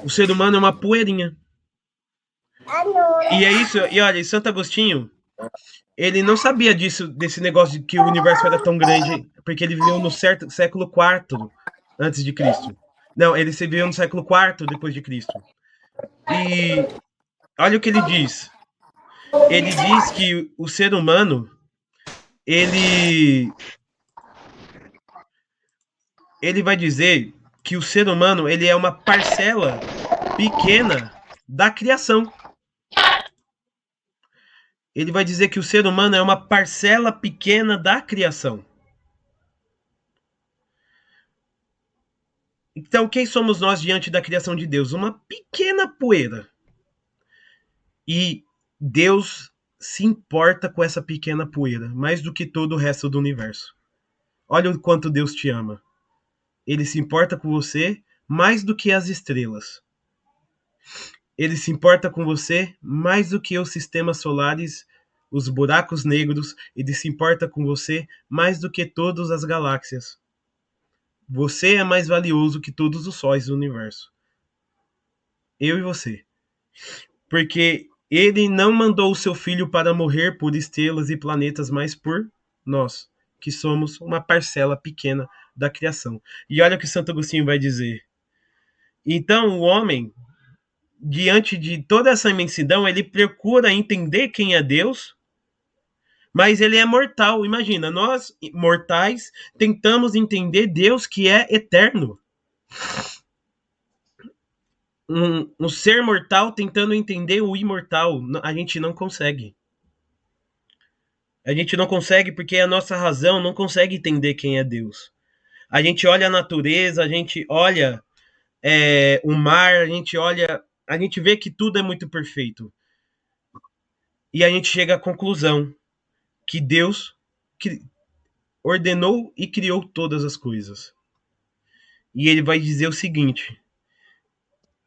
[SPEAKER 1] O ser humano é uma poeirinha. E é isso. E olha, Santo Agostinho, ele não sabia desse negócio de que o universo era tão grande, porque ele viveu no século IV antes de Cristo. Não, ele viveu no século IV depois de Cristo. E olha o que ele diz. Ele diz que o ser humano, ele vai dizer que o ser humano, ele é uma parcela pequena da criação. ele vai dizer que o ser humano é uma parcela pequena da criação. Então, quem somos nós diante da criação de Deus? Uma pequena poeira. E Deus se importa com essa pequena poeira, mais do que todo o resto do universo. Olha o quanto Deus te ama. Ele se importa com você mais do que as estrelas. Ele se importa com você mais do que os sistemas solares, os buracos negros. Ele se importa com você mais do que todas as galáxias. Você é mais valioso que todos os sóis do universo. Eu e você. Porque ele não mandou o seu filho para morrer por estrelas e planetas, mas por nós, que somos uma parcela pequena da criação. E olha o que Santo Agostinho vai dizer. Então, o homem, diante de toda essa imensidão, ele procura entender quem é Deus, mas ele é mortal. Imagina, nós, mortais, tentamos entender Deus que é eterno. Um ser mortal tentando entender o imortal. A gente não consegue. A gente não consegue porque a nossa razão não consegue entender quem é Deus. A gente olha a natureza, a gente olha o mar, a gente vê que tudo é muito perfeito. E a gente chega à conclusão que Deus ordenou e criou todas as coisas. E ele vai dizer o seguinte: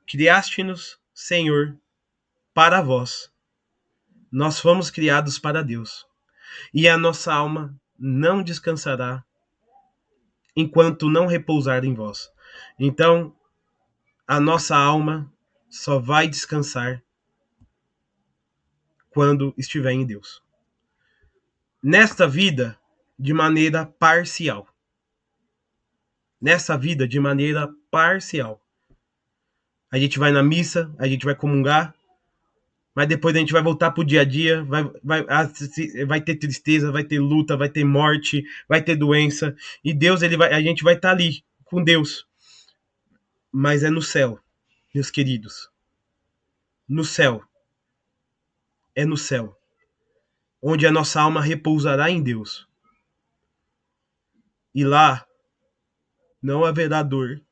[SPEAKER 1] criaste-nos, Senhor, para vós. Nós fomos criados para Deus. E a nossa alma não descansará enquanto não repousar em vós. Então, a nossa alma só vai descansar quando estiver em Deus. Nesta vida, de maneira parcial. Nessa vida, de maneira parcial. A gente vai na missa, a gente vai comungar, mas depois a gente vai voltar pro dia a dia, vai ter tristeza, vai ter luta, vai ter morte, vai ter doença, e Deus, a gente vai estar ali com Deus. Mas é no céu, meus queridos. No céu. É no céu. Onde a nossa alma repousará em Deus. E lá não haverá dor.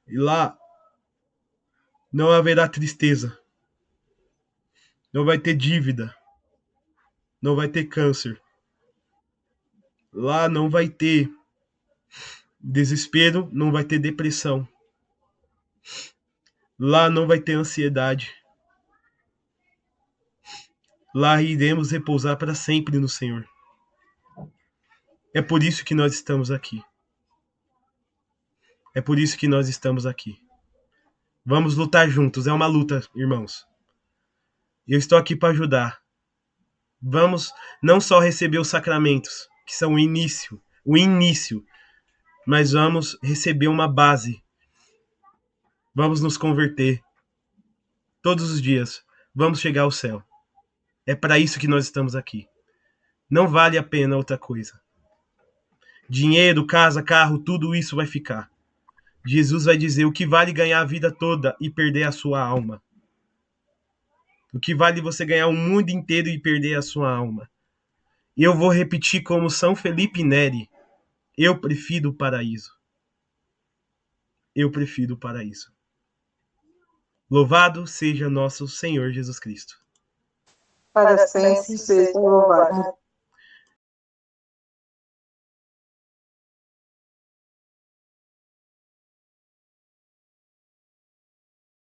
[SPEAKER 1] E lá não haverá tristeza. Não vai ter dívida. Não vai ter câncer. Lá não vai ter desespero, não vai ter depressão. Lá não vai ter ansiedade. Lá iremos repousar para sempre no Senhor. É por isso que nós estamos aqui. É por isso que nós estamos aqui. Vamos lutar juntos. É uma luta, irmãos. Eu estou aqui para ajudar. Vamos não só receber os sacramentos, que são o início, mas vamos receber uma base. Vamos nos converter. Todos os dias. Vamos chegar ao céu. É para isso que nós estamos aqui. Não vale a pena outra coisa. Dinheiro, casa, carro, tudo isso vai ficar. Jesus vai dizer: o que vale ganhar a vida toda e perder a sua alma? O que vale você ganhar o mundo inteiro e perder a sua alma? E eu vou repetir como São Felipe Neri: eu prefiro o paraíso. Eu prefiro o paraíso. Louvado seja nosso Senhor Jesus Cristo.
[SPEAKER 2] Para sempre seja louvado.